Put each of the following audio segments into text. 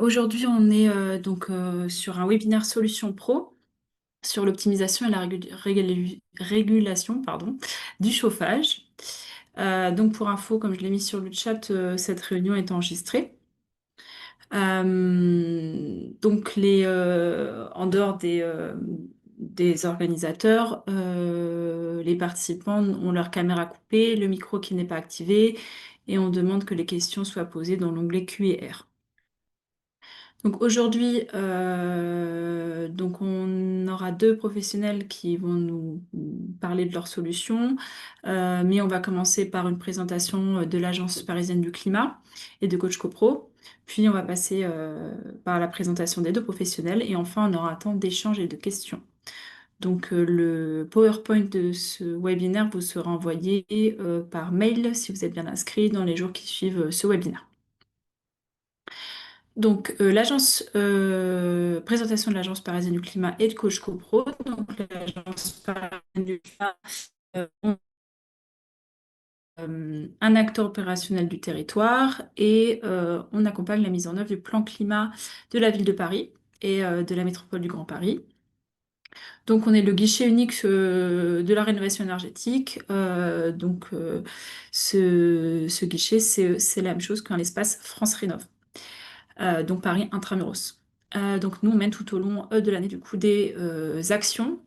Aujourd'hui, on est sur un webinaire Solutions Pro sur l'optimisation et la régulation du chauffage. Donc pour info, comme je l'ai mis sur le chat, cette réunion est enregistrée. En dehors des organisateurs, les participants ont leur caméra coupée, le micro qui n'est pas activé, et on demande que les questions soient posées dans l'onglet Q&R. Donc aujourd'hui, on aura deux professionnels qui vont nous parler de leurs solutions, mais on va commencer par une présentation de l'Agence parisienne du climat et de Coach CoPro, puis on va passer par la présentation des deux professionnels et enfin on aura un temps d'échange et de questions. Donc le PowerPoint de ce webinaire vous sera envoyé par mail si vous êtes bien inscrit dans les jours qui suivent ce webinaire. Donc, présentation de l'Agence parisienne du climat et de Coach CoPro. Donc, l'Agence parisienne du climat, on un acteur opérationnel du territoire et on accompagne la mise en œuvre du plan climat de la ville de Paris et de la métropole du Grand Paris. Donc, on est le guichet unique de la rénovation énergétique. Ce guichet, c'est la même chose qu'un espace France Rénov'. Donc Paris Intramuros. Donc nous, on mène tout au long de l'année du coup des actions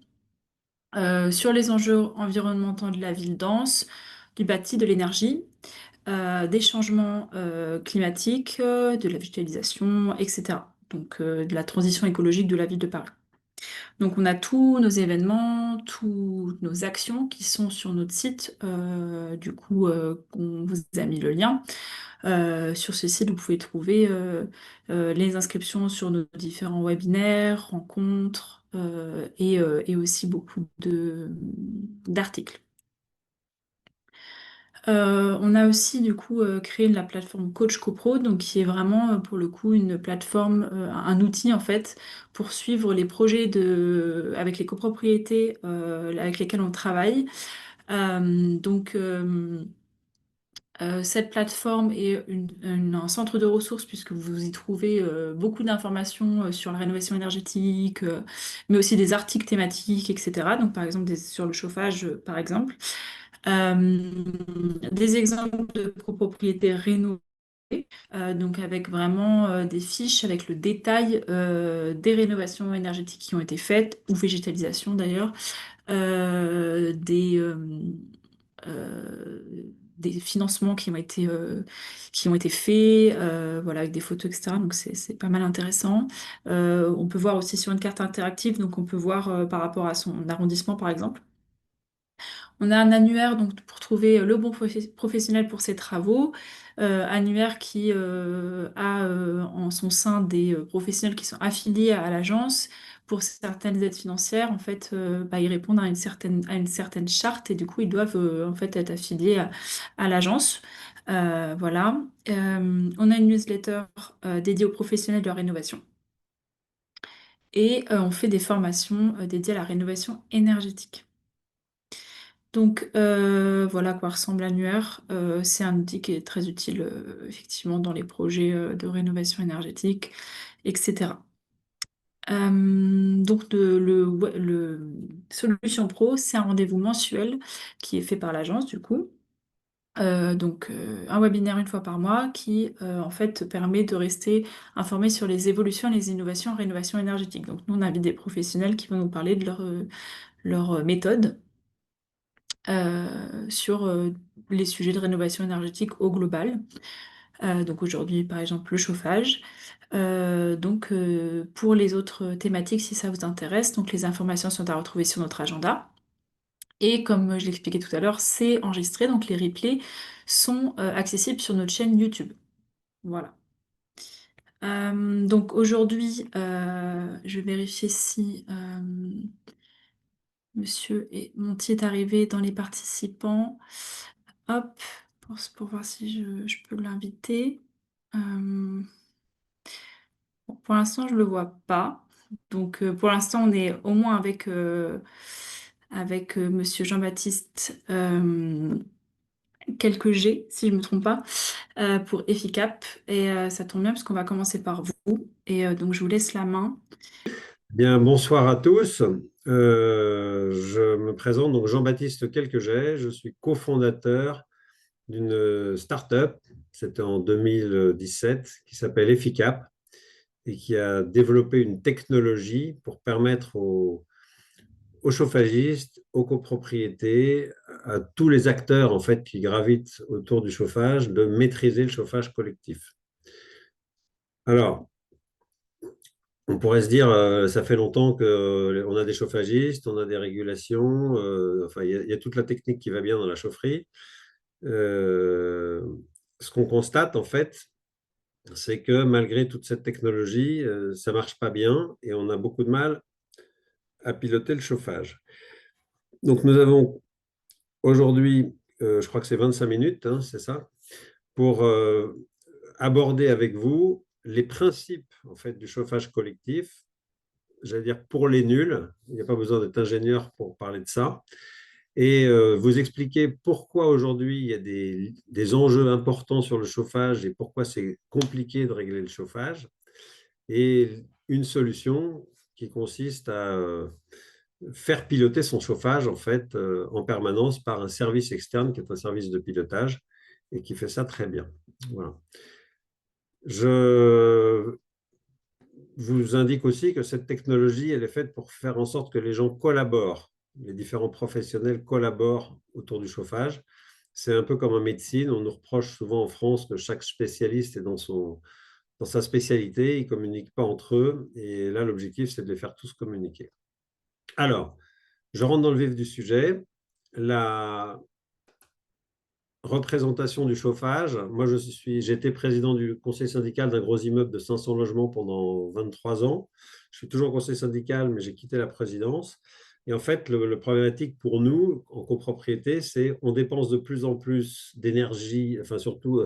sur les enjeux environnementaux de la ville dense, du bâti, de l'énergie, des changements climatiques, de la végétalisation, etc. Donc de la transition écologique de la ville de Paris. Donc on a tous nos événements, toutes nos actions qui sont sur notre site. On vous a mis le lien. Sur ce site, vous pouvez trouver les inscriptions sur nos différents webinaires, rencontres et aussi beaucoup d'articles. On a aussi du coup créé la plateforme Coach CoPro, donc qui est vraiment pour le coup une plateforme, un outil en fait pour suivre les projets avec les copropriétés avec lesquelles on travaille. Euh, donc euh, cette plateforme est un centre de ressources puisque vous y trouvez beaucoup d'informations sur la rénovation énergétique, mais aussi des articles thématiques, etc. Donc par exemple sur le chauffage, par exemple. Euh, des exemples de copropriétés rénovées, donc avec vraiment des fiches avec le détail des rénovations énergétiques qui ont été faites, ou végétalisation d'ailleurs, euh, des, euh, euh, des financements qui ont été faits, voilà, avec des photos, etc. Donc c'est pas mal intéressant. On peut voir aussi sur une carte interactive, donc on peut voir par rapport à son arrondissement, par exemple. On a un annuaire donc, pour trouver le bon professionnel pour ses travaux. Annuaire qui a en son sein des professionnels qui sont affiliés à l'agence. Pour certaines aides financières, en fait, ils répondent à une certaine charte et du coup, ils doivent en fait être affiliés à l'agence. Voilà. On a une newsletter dédiée aux professionnels de la rénovation. Et on fait des formations dédiées à la rénovation énergétique. Donc voilà à quoi ressemble l'annuaire. C'est un outil qui est très utile effectivement dans les projets de rénovation énergétique, etc. Le Solution Pro, c'est un rendez-vous mensuel qui est fait par l'agence du coup. Un webinaire une fois par mois qui en fait permet de rester informé sur les évolutions et les innovations en rénovation énergétique. Donc nous on invite des professionnels qui vont nous parler de leur méthode sur les sujets de rénovation énergétique au global. Donc aujourd'hui, par exemple, le chauffage. Pour les autres thématiques, si ça vous intéresse, donc les informations sont à retrouver sur notre agenda. Et comme je l'expliquais tout à l'heure, c'est enregistré, donc les replays sont accessibles sur notre chaîne YouTube. Voilà. Donc aujourd'hui, je vais vérifier si Monsieur Montier est arrivé dans les participants. Hop, pour voir si je peux l'inviter. Euh, bon, pour l'instant, je ne le vois pas. Donc, pour l'instant, on est au moins avec Monsieur Jean-Baptiste quelques G, si je ne me trompe pas, pour Efficap. Et ça tombe bien parce qu'on va commencer par vous. Et donc, je vous laisse la main. Bien, bonsoir à tous. Je me présente donc Jean-Baptiste Quelquejet. Je suis cofondateur d'une start-up, c'était en 2017, qui s'appelle Efficap et qui a développé une technologie pour permettre aux chauffagistes, aux copropriétés, à tous les acteurs en fait qui gravitent autour du chauffage, de maîtriser le chauffage collectif. Alors, on pourrait se dire, ça fait longtemps qu'on a des chauffagistes, on a des régulations, enfin, il y a toute la technique qui va bien dans la chaufferie. Euh, Ce qu'on constate, en fait, c'est que malgré toute cette technologie, ça ne marche pas bien et on a beaucoup de mal à piloter le chauffage. Donc, nous avons aujourd'hui, je crois que c'est 25 minutes, hein, c'est ça, pour aborder avec vous les principes en fait, du chauffage collectif, j'allais dire pour les nuls, il n'y a pas besoin d'être ingénieur pour parler de ça, et vous expliquer pourquoi aujourd'hui il y a des enjeux importants sur le chauffage et pourquoi c'est compliqué de régler le chauffage, et une solution qui consiste à faire piloter son chauffage en fait en permanence par un service externe qui est un service de pilotage et qui fait ça très bien. Voilà. Je vous indique aussi que cette technologie, elle est faite pour faire en sorte que les gens collaborent, les différents professionnels collaborent autour du chauffage. C'est un peu comme en médecine, on nous reproche souvent en France que chaque spécialiste est dans sa spécialité, ils ne communiquent pas entre eux, et là l'objectif c'est de les faire tous communiquer. Alors, je rentre dans le vif du sujet. La représentation du chauffage. Moi, j'étais président du conseil syndical d'un gros immeuble de 500 logements pendant 23 ans. Je suis toujours conseiller syndical, mais j'ai quitté la présidence. Et en fait, le problématique pour nous, en copropriété, c'est on dépense de plus en plus d'énergie, enfin surtout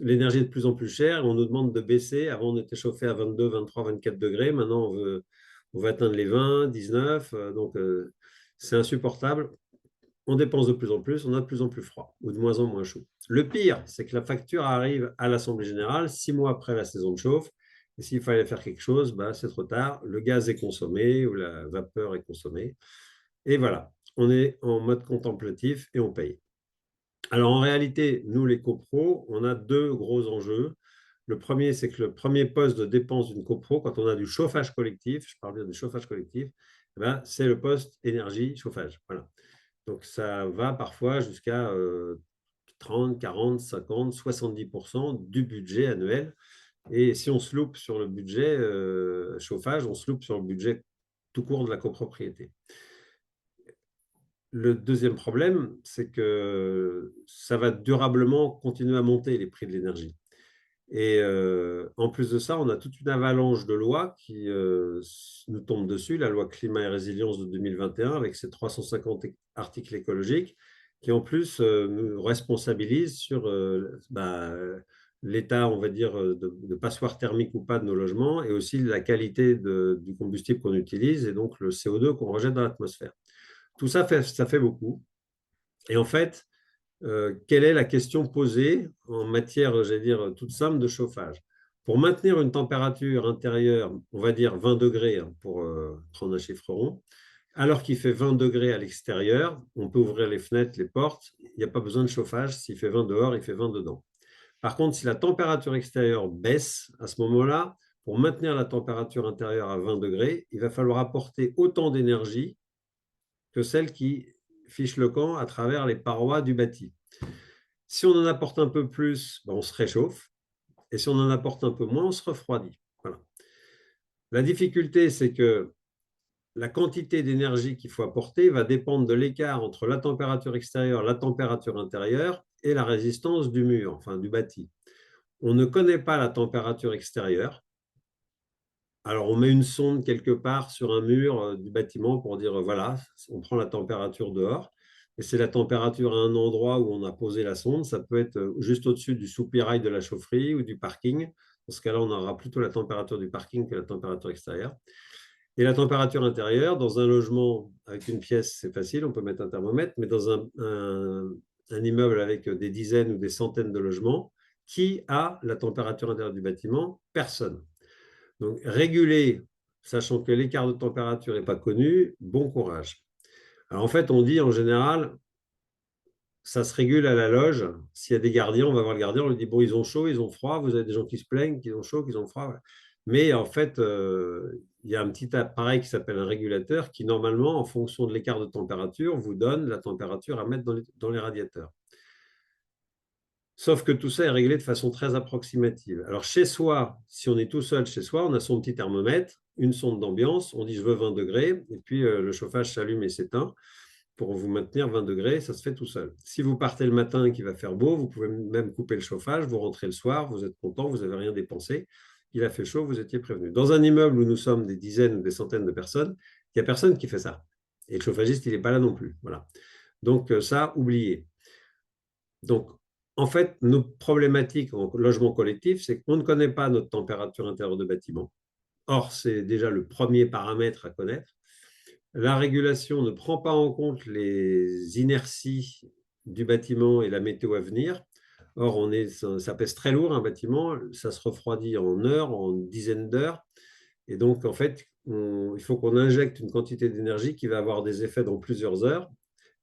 l'énergie est de plus en plus chère. On nous demande de baisser. Avant, on était chauffé à 22, 23, 24 degrés. Maintenant, on veut atteindre les 20, 19. Donc, c'est insupportable. On dépense de plus en plus, on a de plus en plus froid ou de moins en moins chaud. Le pire, c'est que la facture arrive à l'Assemblée générale 6 mois après la saison de chauffe. Et s'il fallait faire quelque chose, bah, c'est trop tard. Le gaz est consommé ou la vapeur est consommée. Et voilà, on est en mode contemplatif et on paye. Alors en réalité, nous les copros, on a deux gros enjeux. Le premier, c'est que le premier poste de dépense d'une copro, quand on a du chauffage collectif, je parle bien du chauffage collectif, eh ben, c'est le poste énergie chauffage. Voilà. Donc, ça va parfois jusqu'à 30, 40, 50, 70% du budget annuel. Et si on se loupe sur le budget chauffage, on se loupe sur le budget tout court de la copropriété. Le deuxième problème, c'est que ça va durablement continuer à monter les prix de l'énergie. Et en plus de ça, on a toute une avalanche de lois qui nous tombe dessus, la loi climat et résilience de 2021 avec ses 350 articles écologiques qui en plus nous responsabilisent sur l'état, on va dire, de passoire thermique ou pas de nos logements et aussi la qualité du combustible qu'on utilise et donc le CO2 qu'on rejette dans l'atmosphère. Tout ça fait beaucoup. Et en fait, quelle est la question posée en matière, j'allais dire, toute simple de chauffage? Pour maintenir une température intérieure, on va dire 20 degrés, hein, pour prendre un chiffre rond, alors qu'il fait 20 degrés à l'extérieur, on peut ouvrir les fenêtres, les portes, il n'y a pas besoin de chauffage. S'il fait 20 dehors, il fait 20 dedans. Par contre, si la température extérieure baisse, à ce moment-là, pour maintenir la température intérieure à 20 degrés, il va falloir apporter autant d'énergie que celle qui fiche le camp à travers les parois du bâti. Si on en apporte un peu plus, ben on se réchauffe. Et si on en apporte un peu moins, on se refroidit. Voilà. La difficulté, c'est que la quantité d'énergie qu'il faut apporter va dépendre de l'écart entre la température extérieure, la température intérieure et la résistance du mur, enfin du bâti. On ne connaît pas la température extérieure. Alors, on met une sonde quelque part sur un mur du bâtiment pour dire, voilà, on prend la température dehors. Et c'est la température à un endroit où on a posé la sonde. Ça peut être juste au-dessus du soupirail de la chaufferie ou du parking. Dans ce cas-là, on aura plutôt la température du parking que la température extérieure. Et la température intérieure, dans un logement avec une pièce, c'est facile, on peut mettre un thermomètre, mais dans un un immeuble avec des dizaines ou des centaines de logements, qui a la température intérieure du bâtiment? Personne. Donc, réguler, sachant que l'écart de température n'est pas connu, bon courage. Alors, en fait, on dit en général, ça se régule à la loge. S'il y a des gardiens, on va voir le gardien, on lui dit, bon, ils ont chaud, ils ont froid, vous avez des gens qui se plaignent qu'ils ont chaud, qu'ils ont froid. Mais en fait, il y a un petit appareil qui s'appelle un régulateur qui, normalement, en fonction de l'écart de température, vous donne la température à mettre dans les radiateurs. Sauf que tout ça est réglé de façon très approximative. Alors, chez soi, si on est tout seul chez soi, on a son petit thermomètre, une sonde d'ambiance, on dit je veux 20 degrés, et puis le chauffage s'allume et s'éteint pour vous maintenir 20 degrés, ça se fait tout seul. Si vous partez le matin et qu'il va faire beau, vous pouvez même couper le chauffage, vous rentrez le soir, vous êtes content, vous n'avez rien dépensé, il a fait chaud, vous étiez prévenu. Dans un immeuble où nous sommes des dizaines ou des centaines de personnes, il n'y a personne qui fait ça. Et le chauffagiste, il n'est pas là non plus. Voilà. Donc ça, oubliez. Donc, en fait, nos problématiques en logement collectif, c'est qu'on ne connaît pas notre température intérieure de bâtiment. Or, c'est déjà le premier paramètre à connaître. La régulation ne prend pas en compte les inerties du bâtiment et la météo à venir. Or, ça pèse très lourd un bâtiment, ça se refroidit en heures, en dizaines d'heures. Et donc, en fait, il faut qu'on injecte une quantité d'énergie qui va avoir des effets dans plusieurs heures.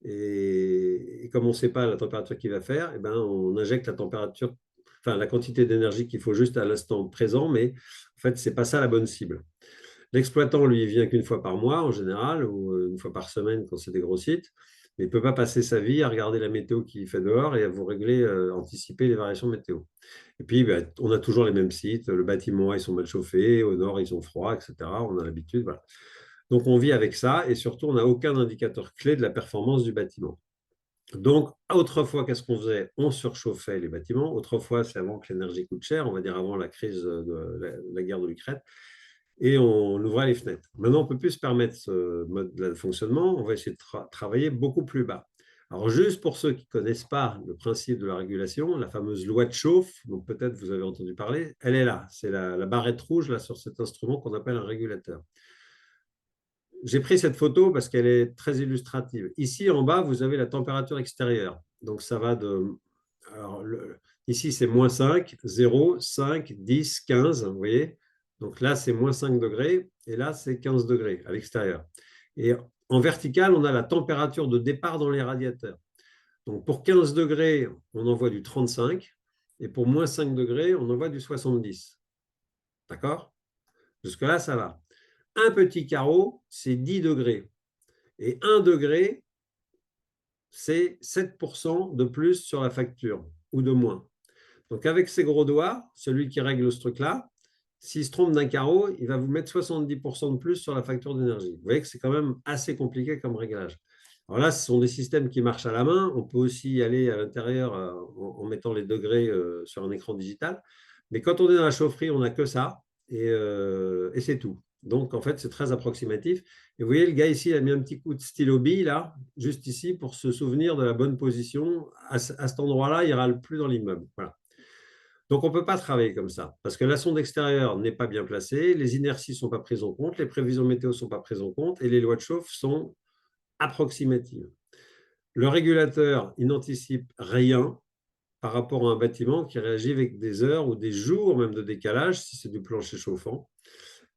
Et comme on ne sait pas la température qu'il va faire, eh ben, on injecte la température, enfin la quantité d'énergie qu'il faut juste à l'instant présent, mais en fait, ce n'est pas ça la bonne cible. L'exploitant, lui, il vient qu'une fois par mois en général, ou une fois par semaine quand c'est des gros sites, mais il ne peut pas passer sa vie à regarder la météo qu'il fait dehors et à vous régler, anticiper les variations météo. Et puis, ben, on a toujours les mêmes sites. Le bâtiment, ils sont mal chauffés, au nord, ils sont froids, etc. On a l'habitude. Voilà. Donc, on vit avec ça et surtout, on n'a aucun indicateur clé de la performance du bâtiment. Donc, autrefois, qu'est-ce qu'on faisait? On surchauffait les bâtiments. Autrefois, c'est avant que l'énergie coûte cher, on va dire avant la crise de la guerre de l'Ukraine, et on ouvrait les fenêtres. Maintenant, on ne peut plus se permettre ce mode de fonctionnement. On va essayer de travailler beaucoup plus bas. Alors, juste pour ceux qui ne connaissent pas le principe de la régulation, la fameuse loi de chauffe, dont peut-être vous avez entendu parler, elle est là. C'est la barrette rouge là, sur cet instrument qu'on appelle un régulateur. J'ai pris cette photo parce qu'elle est très illustrative. Ici, en bas, vous avez la température extérieure. Donc, ça va de… Alors, ici, c'est moins 5, 0, 5, 10, 15, vous voyez. Donc là, c'est moins 5 degrés et là, c'est 15 degrés à l'extérieur. Et en vertical, on a la température de départ dans les radiateurs. Donc, pour 15 degrés, on envoie du 35 et pour moins 5 degrés, on envoie du 70. D'accord? Jusque-là, ça va. Un petit carreau, c'est 10 degrés. Et 1 degré, c'est 7% de plus sur la facture ou de moins. Donc, avec ses gros doigts, celui qui règle ce truc-là, s'il se trompe d'un carreau, il va vous mettre 70% de plus sur la facture d'énergie. Vous voyez que c'est quand même assez compliqué comme réglage. Alors là, ce sont des systèmes qui marchent à la main. On peut aussi y aller à l'intérieur en mettant les degrés sur un écran digital. Mais quand on est dans la chaufferie, on n'a que ça et c'est tout. Donc, en fait, c'est très approximatif. Et vous voyez, le gars ici, il a mis un petit coup de stylo bille, là, juste ici, pour se souvenir de la bonne position. À cet endroit-là, il ne râle plus dans l'immeuble. Voilà. Donc, on ne peut pas travailler comme ça, parce que la sonde extérieure n'est pas bien placée, les inerties ne sont pas prises en compte, les prévisions météo ne sont pas prises en compte, et les lois de chauffe sont approximatives. Le régulateur, il n'anticipe rien par rapport à un bâtiment qui réagit avec des heures ou des jours même de décalage, si c'est du plancher chauffant.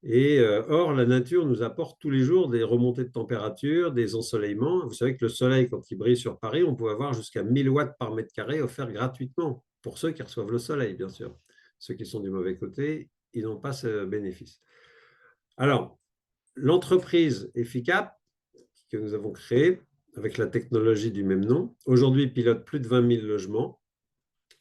Et or, la nature nous apporte tous les jours des remontées de température, des ensoleillements. Vous savez que le soleil, quand il brille sur Paris, on peut avoir jusqu'à 1000 watts par mètre carré offerts gratuitement, pour ceux qui reçoivent le soleil, bien sûr. Ceux qui sont du mauvais côté, ils n'ont pas ce bénéfice. Alors, l'entreprise Efficap, que nous avons créée avec la technologie du même nom, aujourd'hui pilote plus de 20 000 logements.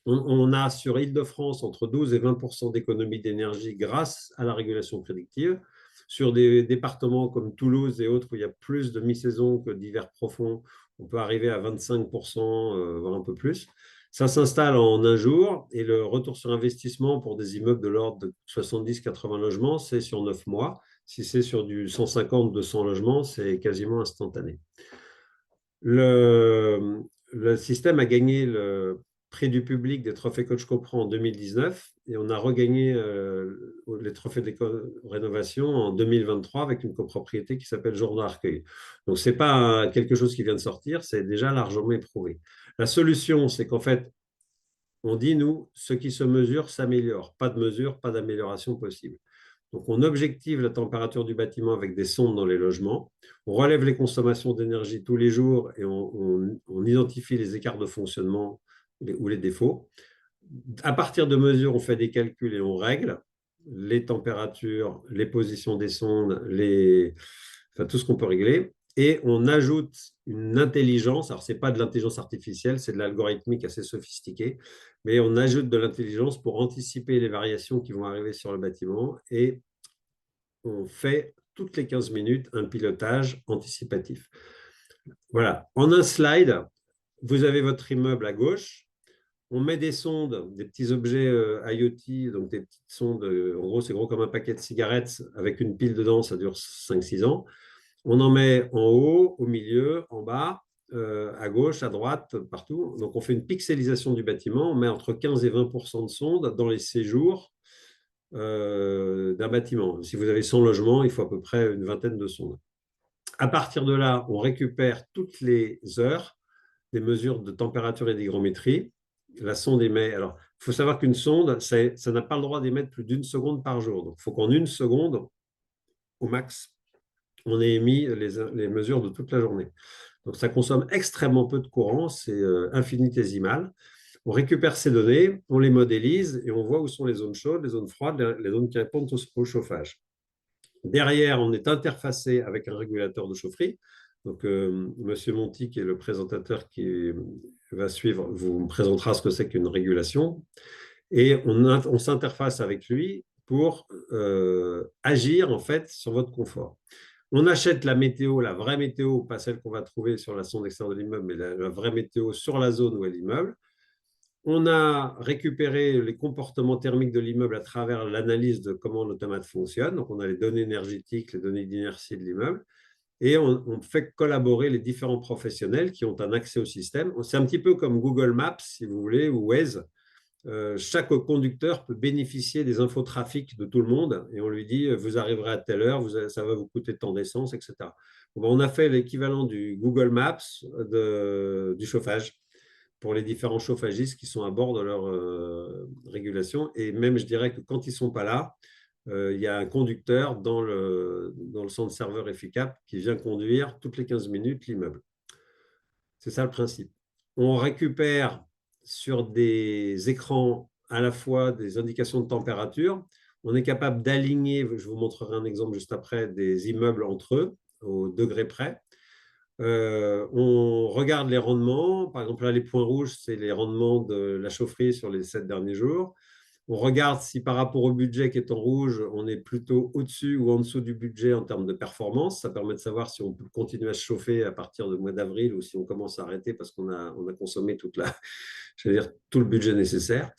On a sur Île-de-France entre 12 et 20% d'économie d'énergie grâce à la régulation prédictive. Sur des départements comme Toulouse et autres où il y a plus de mi-saison que d'hiver profond, on peut arriver à 25%, voire un peu plus. Ça s'installe en un jour et le retour sur investissement pour des immeubles de l'ordre de 70-80 logements, c'est sur 9 mois. Si c'est sur du 150-200 logements, c'est quasiment instantané. Le système a gagné prix du public des trophées Coach Copro en 2019 et on a regagné les trophées d'éco-rénovation en 2023 avec une copropriété qui s'appelle Jourdan Arcueil. Donc, ce n'est pas quelque chose qui vient de sortir, c'est déjà largement éprouvé. La solution, c'est qu'en fait, on dit, nous, ce qui se mesure s'améliore. Pas de mesure, pas d'amélioration possible. Donc, on objective la température du bâtiment avec des sondes dans les logements. On relève les consommations d'énergie tous les jours et on identifie les écarts de fonctionnement ou les défauts. À partir de mesures, on fait des calculs et on règle les températures, les positions des sondes, enfin, tout ce qu'on peut régler. Et on ajoute une intelligence. Alors, ce n'est pas de l'intelligence artificielle, c'est de l'algorithmique assez sophistiqué, mais on ajoute de l'intelligence pour anticiper les variations qui vont arriver sur le bâtiment et on fait toutes les 15 minutes un pilotage anticipatif. Voilà. En un slide, vous avez votre immeuble à gauche. On met des sondes, des petits objets IoT, donc des petites sondes, en gros, c'est gros comme un paquet de cigarettes avec une pile dedans, ça dure 5-6 ans. On en met en haut, au milieu, en bas, à gauche, à droite, partout. Donc, on fait une pixelisation du bâtiment. On met entre 15 et 20% de sondes dans les séjours d'un bâtiment. Si vous avez 100 logements, il faut à peu près une vingtaine de sondes. À partir de là, on récupère toutes les heures des mesures de température et d'hygrométrie. La sonde émet. Alors, il faut savoir qu'une sonde, ça n'a pas le droit d'émettre plus d'une seconde par jour. Donc, il faut qu'en une seconde, au max, on ait émis les mesures de toute la journée. Donc, ça consomme extrêmement peu de courant, c'est infinitésimal. On récupère ces données, on les modélise et on voit où sont les zones chaudes, les zones froides, les zones qui répondent au chauffage. Derrière, on est interfacé avec un régulateur de chaufferie. Donc, Monsieur Monti, qui est le présentateur qui va suivre, vous présentera ce que c'est qu'une régulation. Et on s'interface avec lui pour agir en fait sur votre confort. On achète la météo, la vraie météo, pas celle qu'on va trouver sur la sonde extérieure de l'immeuble, mais la vraie météo sur la zone où est l'immeuble. On a récupéré les comportements thermiques de l'immeuble à travers l'analyse de comment l'automate fonctionne. Donc, on a les données énergétiques, les données d'inertie de l'immeuble. Et on fait collaborer les différents professionnels qui ont un accès au système. C'est un petit peu comme Google Maps, si vous voulez, ou Waze. Chaque conducteur peut bénéficier des infotrafics de tout le monde et on lui dit vous arriverez à telle heure, ça va vous coûter tant d'essence, etc. Bon, on a fait l'équivalent du Google Maps du chauffage pour les différents chauffagistes qui sont à bord de leur régulation. Et même, je dirais que quand ils ne sont pas là, il y a un conducteur dans le centre serveur EFICAP qui vient conduire toutes les 15 minutes l'immeuble. C'est ça le principe. On récupère sur des écrans à la fois des indications de température. On est capable d'aligner, je vous montrerai un exemple juste après, des immeubles entre eux au degré près. On regarde les rendements. Par exemple, là, les points rouges, c'est les rendements de la chaufferie sur les 7 derniers jours. On regarde si par rapport au budget qui est en rouge, on est plutôt au-dessus ou en dessous du budget en termes de performance. Ça permet de savoir si on peut continuer à se chauffer à partir du mois d'avril ou si on commence à arrêter parce qu'on a consommé je veux dire, tout le budget nécessaire.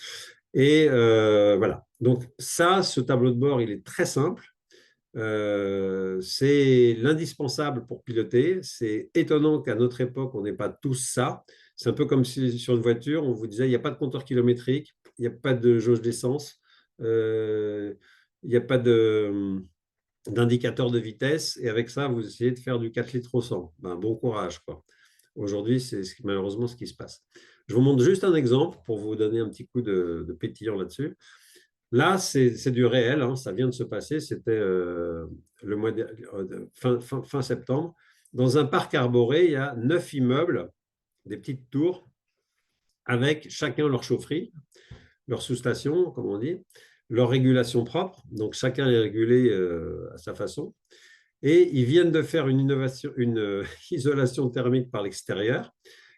Et voilà. Donc ça, ce tableau de bord, il est très simple. C'est l'indispensable pour piloter. C'est étonnant qu'à notre époque, on n'ait pas tous ça. C'est un peu comme si sur une voiture, on vous disait, il n'y a pas de compteur kilométrique, il n'y a pas de jauge d'essence, il n'y a pas d'indicateur de vitesse. Et avec ça, vous essayez de faire du 4 litres au 100. Ben, bon courage, quoi. Aujourd'hui, c'est malheureusement ce qui se passe. Je vous montre juste un exemple pour vous donner un petit coup de pétillant là-dessus. Là, c'est du réel, hein, ça vient de se passer, c'était le mois fin septembre. Dans un parc arboré, il y a 9 immeubles, des petites tours, avec chacun leur chaufferie, leur sous-station, comme on dit, leur régulation propre. Donc, chacun est régulé à sa façon. Et ils viennent de faire une isolation thermique par l'extérieur.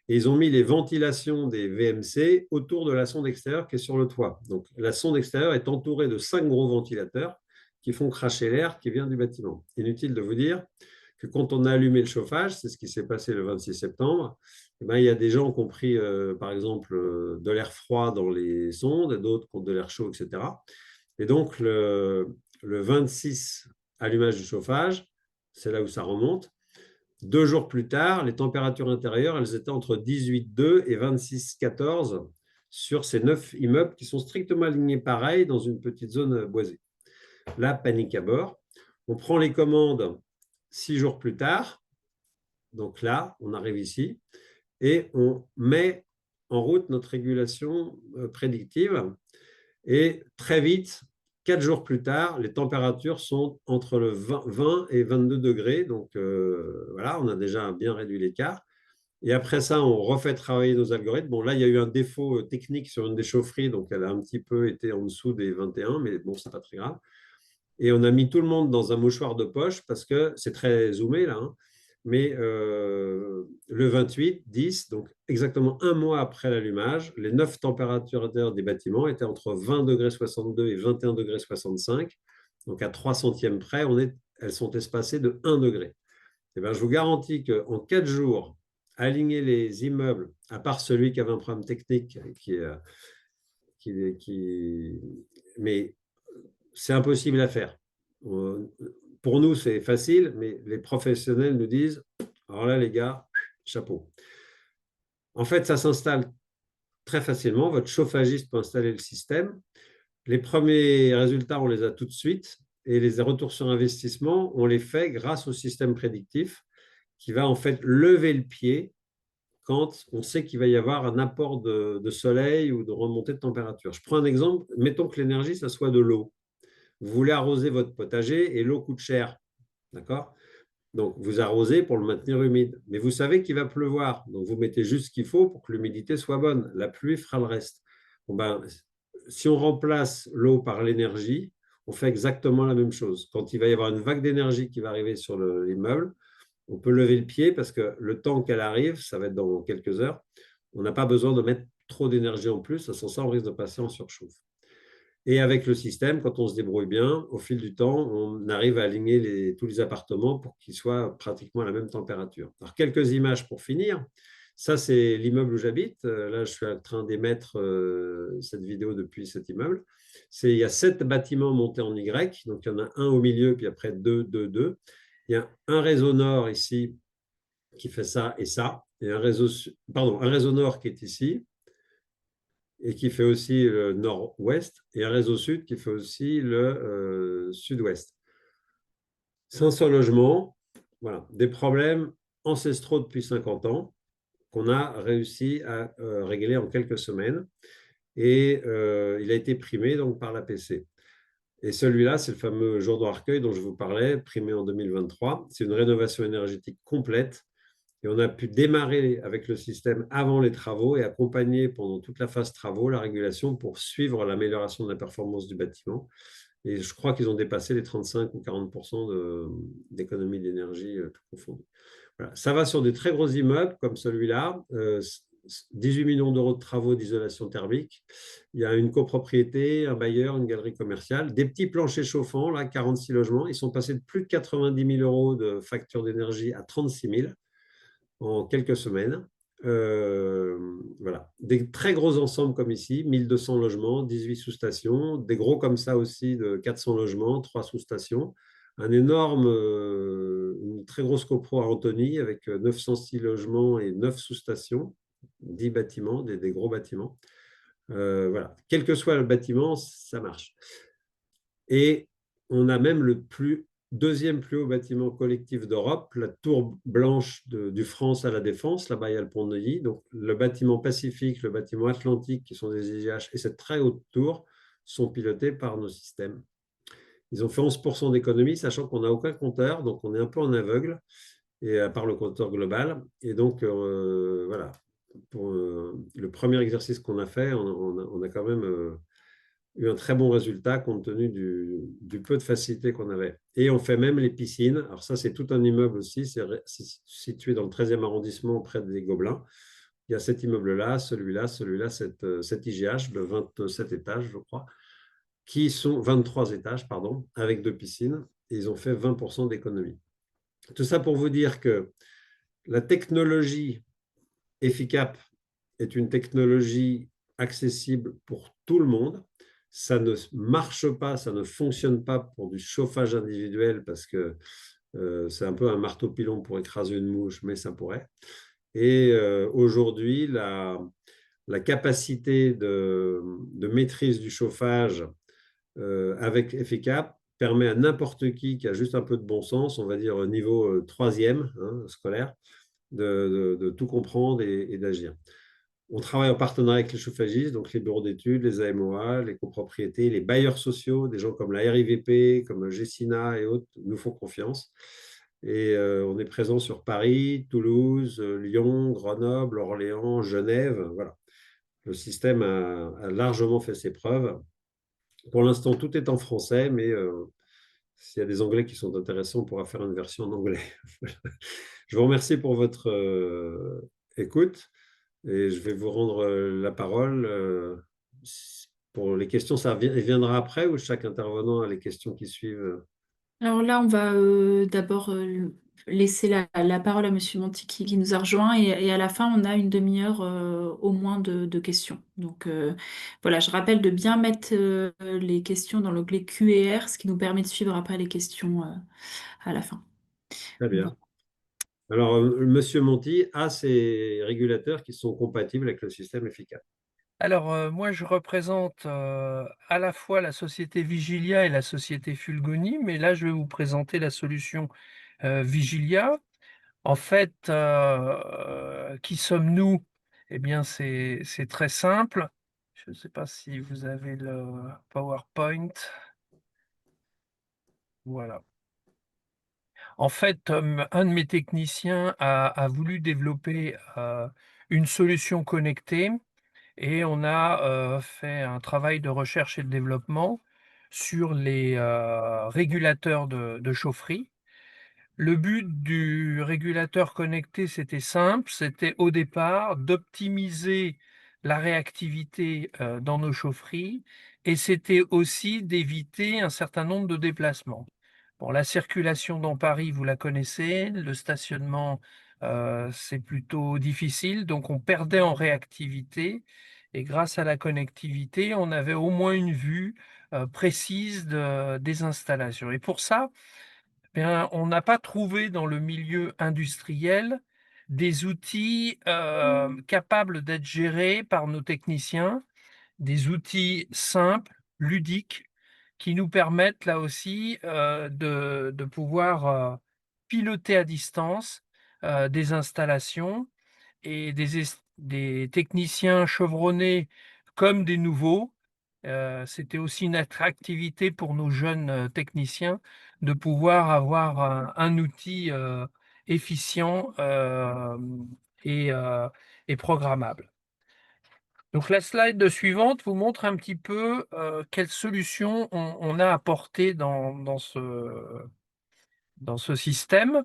Et ils ont mis les ventilations des VMC autour de la sonde extérieure qui est sur le toit. Donc, la sonde extérieure est entourée de 5 gros ventilateurs qui font cracher l'air qui vient du bâtiment. Inutile de vous dire que quand on a allumé le chauffage, c'est ce qui s'est passé le 26 septembre, eh ben, il y a des gens qui ont pris, par exemple, de l'air froid dans les sondes, d'autres qui ont de l'air chaud, etc. Et donc, le 26, allumage du chauffage, c'est là où ça remonte. 2 jours plus tard, les températures intérieures, elles étaient entre 18,2 et 26,14 sur ces 9 immeubles qui sont strictement alignés pareil dans une petite zone boisée. Là, panique à bord. On prend les commandes 6 jours plus tard. Donc là, on arrive ici et on met en route notre régulation prédictive. Et très vite, 4 jours plus tard, les températures sont entre le 20 et 22 degrés. Donc voilà, on a déjà bien réduit l'écart. Et après ça, on refait travailler nos algorithmes. Bon, là, il y a eu un défaut technique sur une des chaufferies, donc elle a un petit peu été en dessous des 21, mais bon, c'est pas très grave. Et on a mis tout le monde dans un mouchoir de poche parce que c'est très zoomé là, hein. Mais le 28, 10, donc exactement un mois après l'allumage, les 9 températures intérieures des bâtiments étaient entre 20 degrés 62 et 21 degrés 65. Donc à 3 centièmes près, elles sont espacées de 1 degré. Et bien, je vous garantis qu'en 4 jours, aligner les immeubles, à part celui qui avait un problème technique, mais c'est impossible à faire. Pour nous, c'est facile, mais les professionnels nous disent, alors là, les gars, chapeau. En fait, ça s'installe très facilement. Votre chauffagiste peut installer le système. Les premiers résultats, on les a tout de suite. Et les retours sur investissement, on les fait grâce au système prédictif qui va en fait lever le pied quand on sait qu'il va y avoir un apport de soleil ou de remontée de température. Je prends un exemple. Mettons que l'énergie, ça soit de l'eau. Vous voulez arroser votre potager et l'eau coûte cher. D'accord? Donc, vous arrosez pour le maintenir humide. Mais vous savez qu'il va pleuvoir. Donc, vous mettez juste ce qu'il faut pour que l'humidité soit bonne. La pluie fera le reste. Bon, ben, si on remplace l'eau par l'énergie, on fait exactement la même chose. Quand il va y avoir une vague d'énergie qui va arriver sur l'immeuble, on peut lever le pied parce que le temps qu'elle arrive, ça va être dans quelques heures, on n'a pas besoin de mettre trop d'énergie en plus. Sans ça, on risque de passer en surchauffe. Et avec le système, quand on se débrouille bien, au fil du temps, on arrive à aligner tous les appartements pour qu'ils soient pratiquement à la même température. Alors, quelques images pour finir. Ça, c'est l'immeuble où j'habite. Là, je suis en train d'émettre cette vidéo depuis cet immeuble. Il y a 7 bâtiments montés en Y. Donc, il y en a un au milieu, puis après 2, 2, 2. Il y a un réseau nord ici qui fait ça et ça. Et un réseau nord qui est ici et qui fait aussi le nord-ouest, et un réseau sud qui fait aussi le sud-ouest. 500 logements, voilà, des problèmes ancestraux depuis 50 ans qu'on a réussi à régler en quelques semaines. Et il a été primé donc, par l'APC. Et celui-là, c'est le fameux jour de recueil dont je vous parlais, primé en 2023. C'est une rénovation énergétique complète. Et on a pu démarrer avec le système avant les travaux et accompagner pendant toute la phase travaux la régulation pour suivre l'amélioration de la performance du bâtiment. Et je crois qu'ils ont dépassé les 35 ou 40% d'économie d'énergie tout confondu. Voilà. Ça va sur des très gros immeubles comme celui-là, 18 millions d'euros de travaux d'isolation thermique. Il y a une copropriété, un bailleur, une galerie commerciale, des petits planchers chauffants, là, 46 logements. Ils sont passés de plus de 90 000 euros de facture d'énergie à 36 000 en quelques semaines. Voilà. Des très gros ensembles comme ici, 1200 logements, 18 sous-stations, des gros comme ça aussi de 400 logements, 3 sous-stations, une très grosse copro à Antony avec 906 logements et 9 sous-stations, 10 bâtiments, des gros bâtiments. Voilà. Quel que soit le bâtiment, ça marche. Et on a même le deuxième plus haut bâtiment collectif d'Europe, la tour blanche du France à la Défense, là-bas il y a le pont de Neuilly. Donc le bâtiment Pacifique, le bâtiment Atlantique, qui sont des IGH, et cette très haute tour sont pilotés par nos systèmes. Ils ont fait 11% d'économie, sachant qu'on n'a aucun compteur, donc on est un peu en aveugle, et à part le compteur global. Et donc voilà, pour le premier exercice qu'on a fait, on a quand même eu un très bon résultat compte tenu du peu de facilité qu'on avait. Et on fait même les piscines. Alors ça, c'est tout un immeuble aussi. C'est situé dans le 13e arrondissement, près des Gobelins. Il y a cet immeuble-là, celui-là, cet IGH de 27 étages, je crois, qui sont 23 étages, pardon, avec 2 piscines. Et ils ont fait 20% d'économie. Tout ça pour vous dire que la technologie EFICAP est une technologie accessible pour tout le monde. Ça ne marche pas, ça ne fonctionne pas pour du chauffage individuel parce que c'est un peu un marteau-pilon pour écraser une mouche, mais ça pourrait. Et aujourd'hui, la capacité de maîtrise du chauffage avec EFICAP permet à n'importe qui a juste un peu de bon sens, on va dire au niveau troisième scolaire, de tout comprendre et d'agir. On travaille en partenariat avec les chauffagistes, donc les bureaux d'études, les AMOA, les copropriétés, les bailleurs sociaux, des gens comme la RIVP, comme Gessina et autres nous font confiance. Et on est présent sur Paris, Toulouse, Lyon, Grenoble, Orléans, Genève. Voilà. Le système a largement fait ses preuves. Pour l'instant, tout est en français, mais s'il y a des Anglais qui sont intéressants, on pourra faire une version en anglais. Je vous remercie pour votre écoute et je vais vous rendre la parole. Pour les questions, ça viendra après ou chaque intervenant a les questions qui suivent? Alors là, on va d'abord laisser la parole à Monsieur Monti qui nous a rejoint et à la fin, on a une demi-heure au moins de questions. Donc voilà, je rappelle de bien mettre les questions dans l'onglet Q&R, ce qui nous permet de suivre après les questions à la fin. Très Bon. bien. Alors, Monsieur Monti a ces régulateurs qui sont compatibles avec le système efficace. Alors, moi, je représente, à la fois la société Vigilia et la société Fulgoni, mais là, je vais vous présenter la solution, Vigilia. En fait, qui sommes-nous? Eh bien, c'est très simple. Je ne sais pas si vous avez le PowerPoint. Voilà. En fait, un de mes techniciens a voulu développer, une solution connectée. Et on a fait un travail de recherche et de développement sur les régulateurs de chaufferie. Le but du régulateur connecté, c'était simple, c'était au départ d'optimiser la réactivité dans nos chaufferies et c'était aussi d'éviter un certain nombre de déplacements. Bon, la circulation dans Paris, vous la connaissez, le stationnement, c'est plutôt difficile, donc on perdait en réactivité et grâce à la connectivité, on avait au moins une vue précise des installations. Et pour ça, bien, on n'a pas trouvé dans le milieu industriel des outils capables d'être gérés par nos techniciens, des outils simples, ludiques, qui nous permettent là aussi de pouvoir piloter à distance des installations et des techniciens chevronnés comme des nouveaux. C'était aussi une attractivité pour nos jeunes techniciens de pouvoir avoir un outil efficient et programmable. Donc la slide suivante vous montre un petit peu quelles solutions on a apportées dans ce système.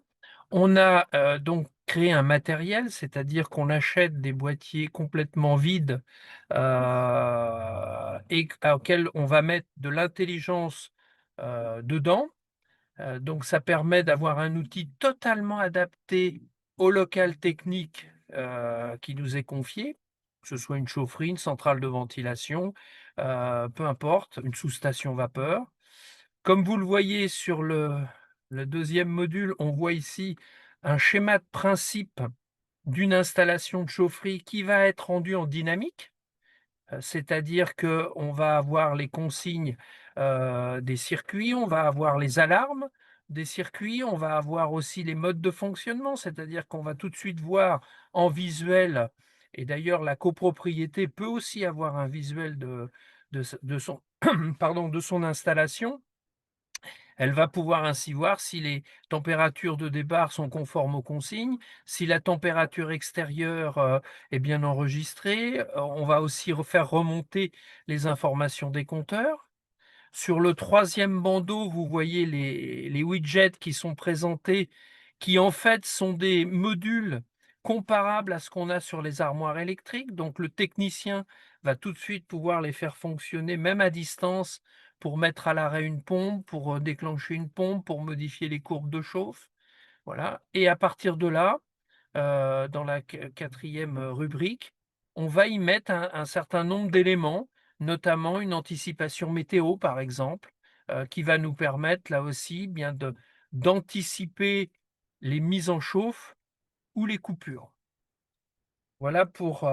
On a donc créé un matériel, c'est-à-dire qu'on achète des boîtiers complètement vides et auxquels on va mettre de l'intelligence dedans. Donc ça permet d'avoir un outil totalement adapté au local technique qui nous est confié, que ce soit une chaufferie, une centrale de ventilation, peu importe, une sous-station vapeur. Comme vous le voyez sur le deuxième module, on voit ici un schéma de principe d'une installation de chaufferie qui va être rendue en dynamique. C'est-à-dire qu'on va avoir les consignes des circuits, on va avoir les alarmes des circuits, on va avoir aussi les modes de fonctionnement, c'est-à-dire qu'on va tout de suite voir en visuel, et d'ailleurs la copropriété peut aussi avoir un visuel de son, pardon, de son installation. Elle va pouvoir ainsi voir si les températures de départ sont conformes aux consignes, si la température extérieure est bien enregistrée. On va aussi faire remonter les informations des compteurs. Sur le troisième bandeau, vous voyez les widgets qui sont présentés, qui en fait sont des modules comparables à ce qu'on a sur les armoires électriques. Donc le technicien va tout de suite pouvoir les faire fonctionner, même à distance, pour mettre à l'arrêt une pompe, pour déclencher une pompe, pour modifier les courbes de chauffe. Voilà. Et à partir de là, dans la quatrième rubrique, on va y mettre un certain nombre d'éléments, notamment une anticipation météo, par exemple, qui va nous permettre là aussi bien d'anticiper les mises en chauffe ou les coupures. Voilà pour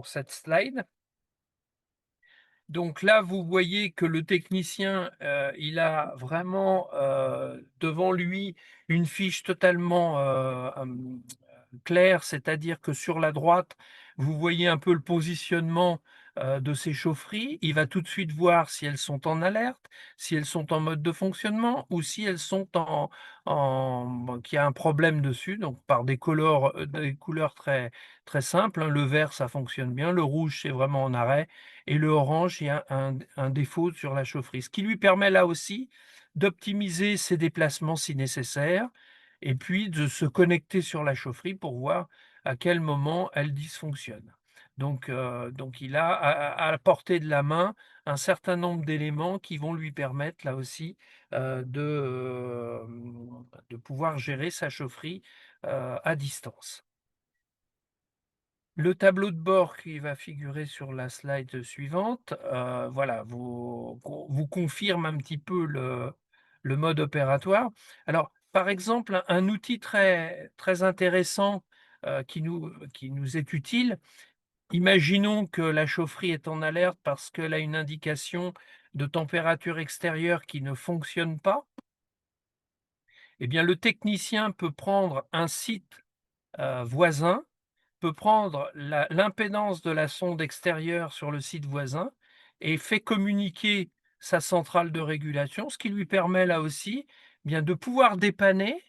cette slide. Donc là, vous voyez que le technicien, il a vraiment, devant lui une fiche totalement, claire, c'est-à-dire que sur la droite, vous voyez un peu le positionnement, de ces chaufferies. Il va tout de suite voir si elles sont en alerte, si elles sont en mode de fonctionnement ou si elles sont en qu'il y a un problème dessus, donc par des couleurs très très simples, hein. Le vert, ça fonctionne bien, le rouge, c'est vraiment en arrêt et le orange, il y a un défaut sur la chaufferie. Ce qui lui permet là aussi d'optimiser ses déplacements si nécessaire et puis de se connecter sur la chaufferie pour voir à quel moment elle dysfonctionne. Donc il a à la portée de la main un certain nombre d'éléments qui vont lui permettre là aussi, de pouvoir gérer sa chaufferie, à distance. Le tableau de bord qui va figurer sur la slide suivante, voilà, vous confirme un petit peu le mode opératoire. Alors, par exemple, un outil très très intéressant, qui nous est utile. Imaginons que la chaufferie est en alerte parce qu'elle a une indication de température extérieure qui ne fonctionne pas. Eh bien, le technicien peut prendre un site, voisin, peut prendre l'impédance de la sonde extérieure sur le site voisin et fait communiquer sa centrale de régulation, ce qui lui permet là aussi, bien de pouvoir dépanner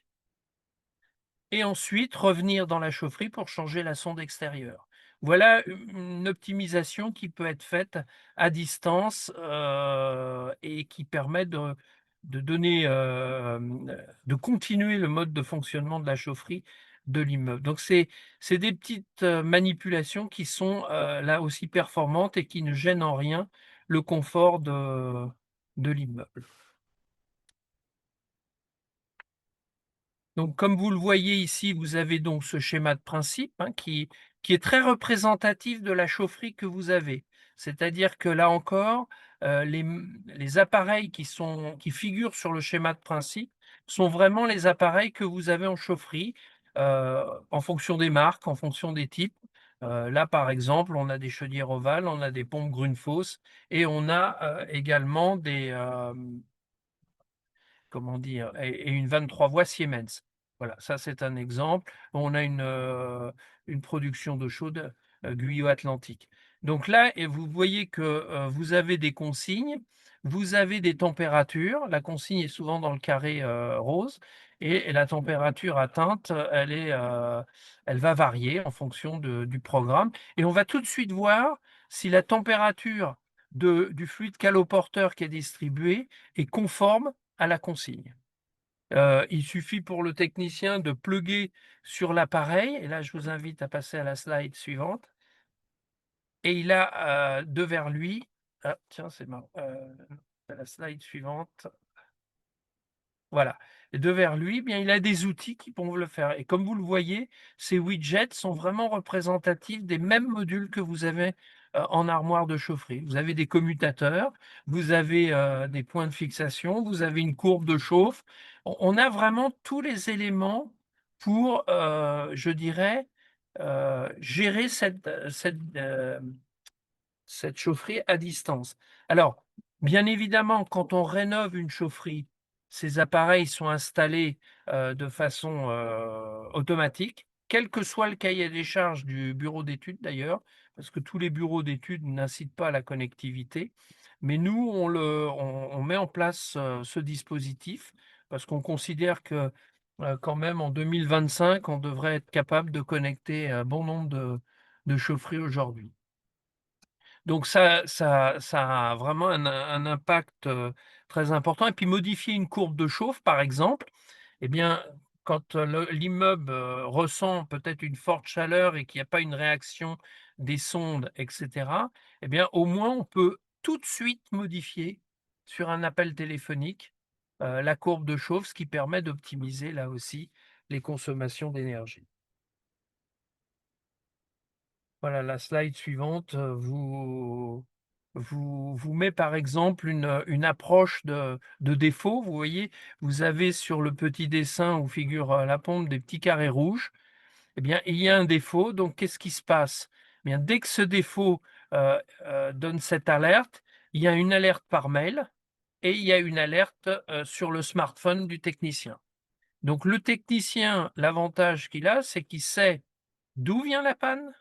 et ensuite revenir dans la chaufferie pour changer la sonde extérieure. Voilà une optimisation qui peut être faite à distance, et qui permet de donner, de continuer le mode de fonctionnement de la chaufferie de l'immeuble. Donc c'est des petites, manipulations qui sont, là aussi performantes et qui ne gênent en rien le confort de l'immeuble. Donc, comme vous le voyez ici, vous avez donc ce schéma de principe, hein, qui est très représentatif de la chaufferie que vous avez. C'est-à-dire que là encore, les appareils qui figurent sur le schéma de principe sont vraiment les appareils que vous avez en chaufferie, en fonction des marques, en fonction des types. Là, par exemple, on a des chaudières ovales, on a des pompes Grundfos et on a, également comment dire? Et une 23 voies Siemens. Voilà, ça c'est un exemple. On a une production d'eau chaude, Guyot Atlantique. Donc là et vous voyez que, vous avez des consignes, vous avez des températures. La consigne est souvent dans le carré, rose et la température atteinte, elle va varier en fonction du programme et on va tout de suite voir si la température du fluide caloporteur qui est distribué est conforme à la consigne. Il suffit pour le technicien de plugger sur l'appareil et là je vous invite à passer à la slide suivante et il a, devers lui ah tiens c'est marrant, la slide suivante. Voilà. Et devers lui, bien, il a des outils qui vont le faire. Et comme vous le voyez, ces widgets sont vraiment représentatifs des mêmes modules que vous avez en armoire de chaufferie. Vous avez des commutateurs, vous avez des points de fixation, vous avez une courbe de chauffe. On a vraiment tous les éléments pour, je dirais, gérer cette chaufferie à distance. Alors, bien évidemment, quand on rénove une chaufferie, ces appareils sont installés, de façon, automatique, quel que soit le cahier des charges du bureau d'études d'ailleurs, parce que tous les bureaux d'études n'incitent pas à la connectivité. Mais nous, on met en place, ce dispositif parce qu'on considère que, quand même en 2025, on devrait être capable de connecter un bon nombre de chaufferies aujourd'hui. Donc ça a vraiment un impact, très important et puis modifier une courbe de chauffe, par exemple, eh bien, quand, l'immeuble, ressent peut-être une forte chaleur et qu'il n'y a pas une réaction des sondes et cetera, eh bien, au moins, on peut tout de suite modifier sur un appel téléphonique, la courbe de chauffe, ce qui permet d'optimiser, là aussi, les consommations d'énergie. Voilà, la slide suivante, vous met par exemple une approche de défaut. Vous voyez, vous avez sur le petit dessin où figure, la pompe des petits carrés rouges eh bien, il y a un défaut. Donc, qu'est-ce qui se passe? Eh bien, dès que ce défaut donne cette alerte, il y a une alerte par mail et il y a une alerte sur le smartphone du technicien. Donc, le technicien, l'avantage qu'il a, c'est qu'il sait d'où vient la panne.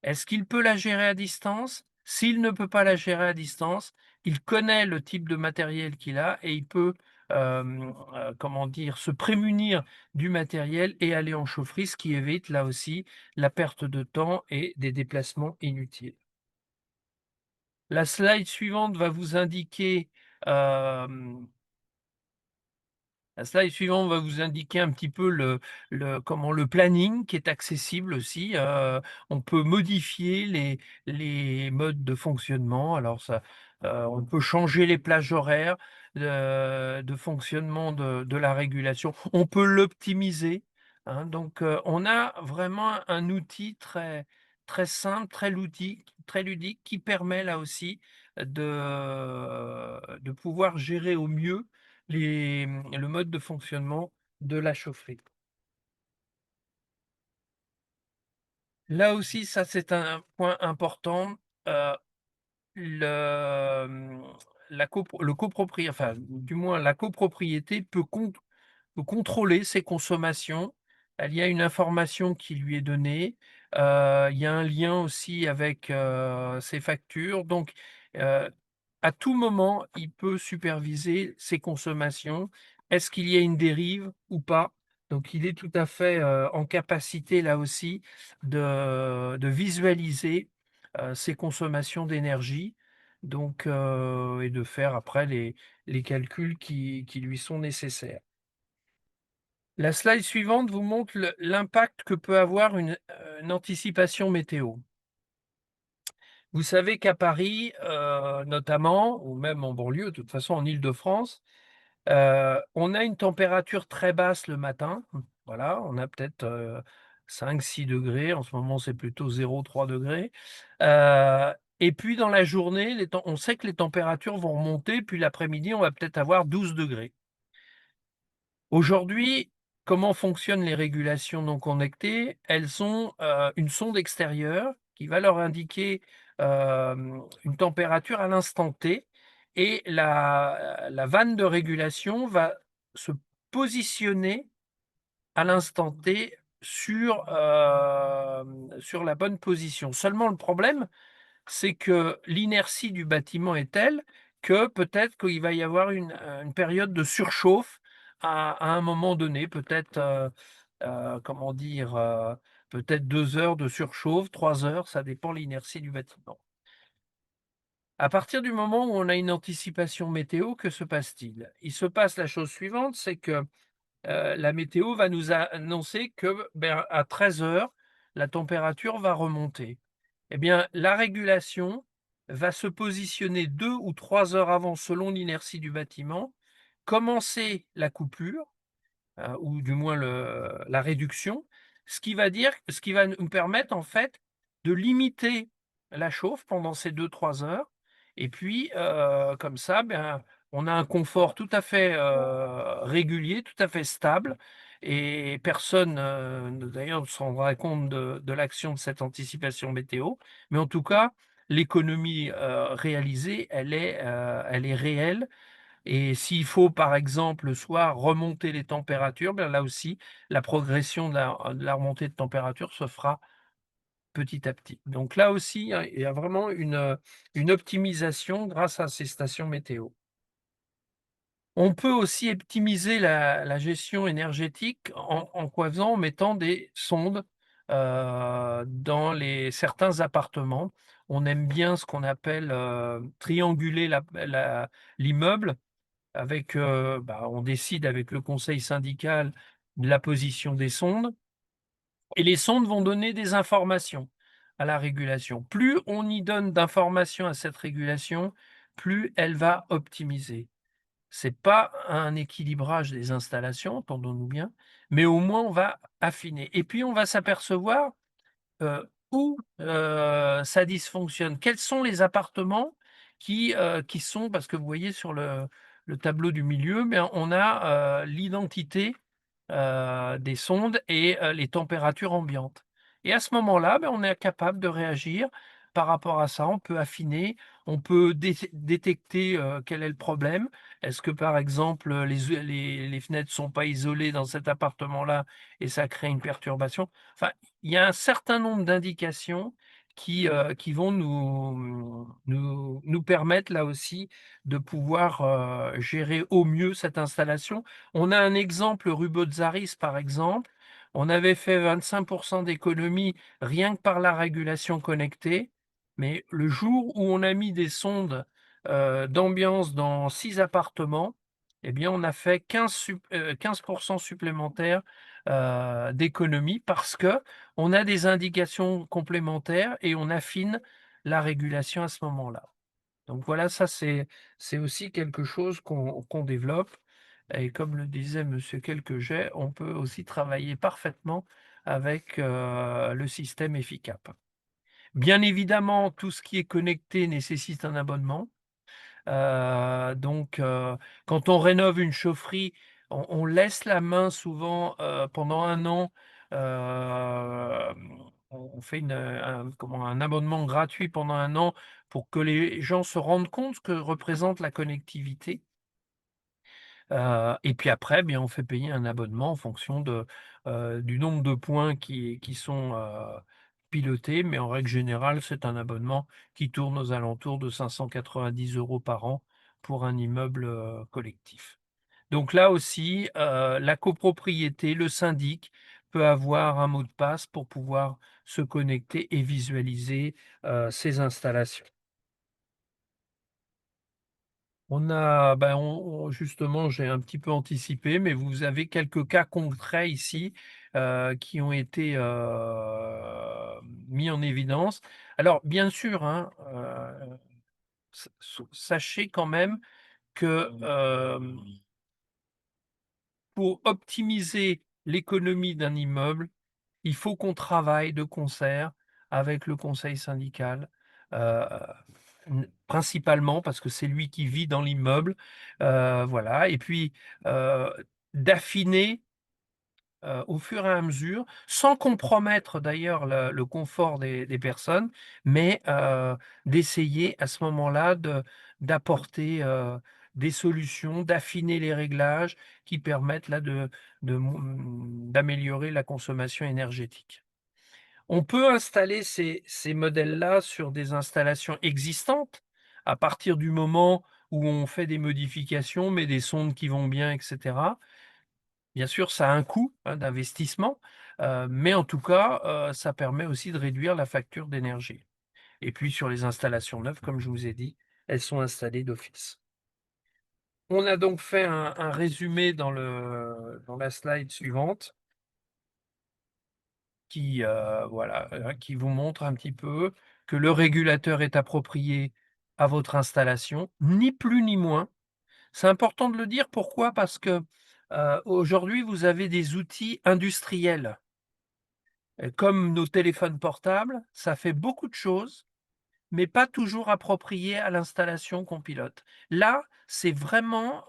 Est-ce qu'il peut la gérer à distance? S'il ne peut pas la gérer à distance, il connaît le type de matériel qu'il a et il peut, comment dire, se prémunir du matériel et aller en chaufferie, ce qui évite là aussi la perte de temps et des déplacements inutiles. La slide suivante va vous indiquer, hem la slide suivante va vous indiquer un petit peu le planning qui est accessible aussi. On peut modifier les modes de fonctionnement. Alors ça, on peut changer les plages horaires de fonctionnement de la régulation. On peut l'optimiser, hein. Donc, on a vraiment un outil très simple, très ludique qui permet là aussi de pouvoir gérer au mieux le mode de fonctionnement de la chaufferie. Là aussi, ça c'est un point important, heu, le, mmh, le coproprie enfin, du moins la copropriété peut contrôler ses consommations. Il y a une information qui lui est donnée, il y a un lien aussi avec, ses factures. Donc, heu, à tout moment, il peut superviser ses consommations. Est-ce qu'il y a une dérive ou pas? Donc il est tout à fait, en capacité là aussi de visualiser, ses consommations d'énergie, donc et de faire après les calculs qui lui sont nécessaires. La slide suivante vous montre l'impact que peut avoir une anticipation météo. Vous savez qu'à Paris, notamment, ou même en banlieue, de toute façon en Île-de-France, on a une température très basse le matin. Voilà, on a peut-être 5-6 degrés. En ce moment, c'est plutôt 0,3 degrés. Et puis dans la journée, on sait que les températures vont remonter, puis l'après-midi, on va peut-être avoir 12 degrés. Aujourd'hui, comment fonctionnent les régulations non connectées? Elles ont, une sonde extérieure qui va leur indiquer, une température à l'instant T et la vanne de régulation va se positionner à l'instant T sur la bonne position. Seulement le problème, c'est que l'inertie du bâtiment est telle que peut-être qu'il va y avoir une période de surchauffe à un moment donné, peut-être, comment dire? Peut-être 2 heures de surchauffe, 3 heures, ça dépend l'inertie du bâtiment. À partir du moment où on a une anticipation météo, que se passe-t-il? Il se passe la chose suivante, c'est que, la météo va nous annoncer que, ben, à 13 heures, la température va remonter. Eh bien, la régulation va se positionner 2 ou 3 heures avant, selon l'inertie du bâtiment, commencer la coupure, ou du moins la réduction, ce qui va nous permettre en fait de limiter la chauffe pendant ces 2-3 heures et puis, comme ça, ben, on a un confort tout à fait, régulier, tout à fait stable et personne, d'ailleurs ne se rendra compte de l'action de cette anticipation météo. Mais en tout cas, l'économie, réalisée, elle est réelle et s'il faut, par exemple, le soir, remonter les températures, ben, là aussi, la progression de la remontée de température se fera petit à petit. Donc là aussi, il y a vraiment une optimisation grâce à ces stations météo. On peut aussi optimiser la gestion énergétique en quoi faisant? En mettant des sondes, dans certains appartements. On aime bien ce qu'on appelle, trianguler l'immeuble avec, bah, on décide avec le conseil syndical de la position des sondes et les sondes vont donner des informations à la régulation. Plus on y donne d'informations à cette régulation, plus elle va optimiser. C'est pas un équilibrage des installations, entendons-nous bien, mais au moins on va affiner et puis on va s'apercevoir où, ça dysfonctionne. Quels sont les appartements qui sont parce que vous voyez sur le tableau du milieu, ben, on a, l'identité des sondes et les températures ambiantes. Et à ce moment-là, on est capable de réagir par rapport à ça. On peut affiner, on peut détecter, quel est le problème. Est-ce que, par exemple, les fenêtres sont pas isolées dans cet appartement-là et ça crée une perturbation? Enfin, il y a un certain nombre d'indications qui vont nous permettre, là aussi, de pouvoir, gérer au mieux cette installation. On a un exemple rue Botzaris, par exemple. On avait fait 25 d'économie rien que par la régulation connectée, mais le jour où on a mis des sondes, d'ambiance dans 6 appartements, eh bien, on a fait 15 supplémentaires, d'économie parce que on a des indications complémentaires et on affine la régulation à ce moment-là. Donc voilà, ça c'est aussi quelque chose qu'on développe et comme le disait monsieur Quelquejet, on peut aussi travailler parfaitement avec, le système EFICAP. Bien évidemment, tout ce qui est connecté nécessite un abonnement. Donc quand on rénove une chaufferie, on laisse la main souvent, pendant 1 an, on fait un abonnement gratuit pendant 1 an pour que les gens se rendent compte ce que représente la connectivité. Et puis après, bien, on fait payer un abonnement en fonction du nombre de points qui sont, pilotés, mais en règle générale, c'est un abonnement qui tourne aux alentours de 590 € par an pour un immeuble, collectif. Donc là aussi, la copropriété, le syndic peut avoir un mot de passe pour pouvoir se connecter et visualiser, ses installations. On a, justement, j'ai un petit peu anticipé, mais vous avez quelques cas concrets ici, qui ont été, mis en évidence. Alors bien sûr, hein, sachez quand même que, pour optimiser l'économie d'un immeuble, il faut qu'on travaille de concert avec le conseil syndical, heu, principalement parce que c'est lui qui vit dans l'immeuble, voilà et puis, heu, d'affiner, au fur et à mesure, sans compromettre d'ailleurs le confort des personnes, mais, d'essayer à ce moment-là d'apporter, des solutions, d'affiner les réglages qui permettent là d'améliorer la consommation énergétique. On peut installer ces modèles-là sur des installations existantes, à partir du moment où on fait des modifications, met des sondes qui vont bien et cetera. Bien sûr, ça a un coût, hein, d'investissement, mais en tout cas, ça permet aussi de réduire la facture d'énergie et puis sur les installations neuves, comme je vous ai dit, elles sont installées d'office. On a donc fait un résumé dans la slide suivante. Qui, voilà, qui vous montre un petit peu que le régulateur est approprié à votre installation, ni plus ni moins. C'est important de le dire, pourquoi? Parce que, aujourd'hui, vous avez des outils industriels, comme nos téléphones portables, ça fait beaucoup de choses, mais pas toujours appropriées à l'installation qu'on pilote. Là, c'est vraiment,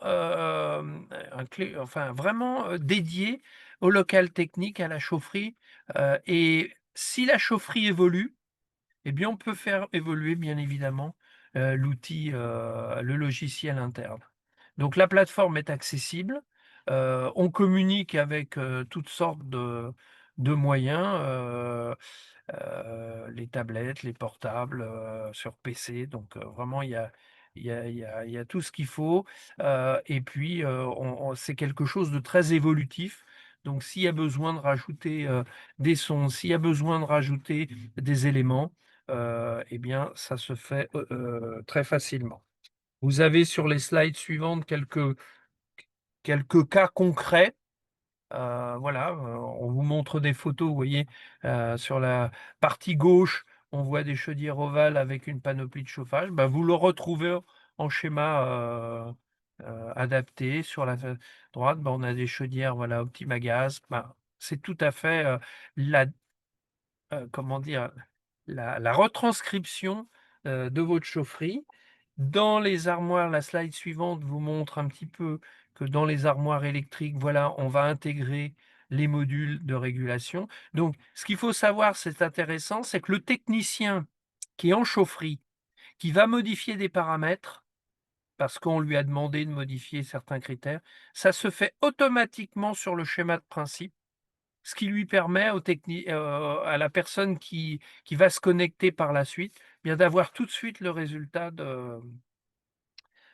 vraiment, dédié au local technique, à la chaufferie, et si la chaufferie évolue, eh bien, on peut faire évoluer, bien évidemment, l'outil, le logiciel interne. Donc la plateforme est accessible, on communique avec, toutes sortes de moyens, les tablettes, les portables, sur PC, donc vraiment il y a tout ce qu'il faut, et puis, c'est quelque chose de très évolutif, donc s'il y a besoin de rajouter, des sons, s'il y a besoin de rajouter des éléments, et bien ça se fait, très facilement. Vous avez sur les slides suivantes quelques cas concrets. Voilà, on vous montre des photos, vous voyez, sur la partie gauche, on voit des chaudières ovales avec une panoplie de chauffage. Bah, vous le retrouvez en schéma, adapté. Sur la droite, bah, on a des chaudières, voilà, Optima gaz. Bah, c'est tout à fait, la comment dire? La retranscription, de votre chaufferie. Dans les armoires, la slide suivante vous montre un petit peu que dans les armoires électriques, voilà, on va intégrer les modules de régulation. Donc, ce qu'il faut savoir, c'est intéressant, c'est que le technicien qui est en chaufferie, qui va modifier des paramètres, parce qu'on lui a demandé de modifier certains critères, ça se fait automatiquement sur le schéma de principe, ce qui lui permet à la personne qui va se connecter par la suite, bien d'avoir tout de suite le résultat de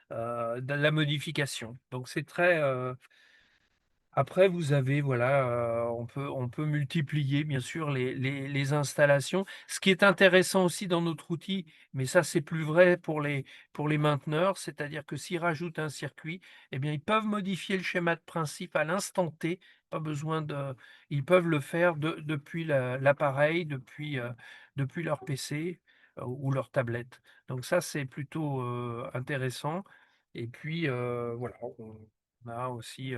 la modification. Donc c'est très, après, vous avez, voilà, on peut multiplier bien sûr les installations. Ce qui est intéressant aussi dans notre outil, mais ça c'est plus vrai pour les mainteneurs, c'est-à-dire que s'ils rajoutent un circuit, eh bien ils peuvent modifier le schéma de principe à l'instant T, pas besoin de ils peuvent le faire depuis l'appareil, depuis leur PC, ou leur tablette. Donc ça, c'est plutôt, intéressant et puis, voilà, on a aussi,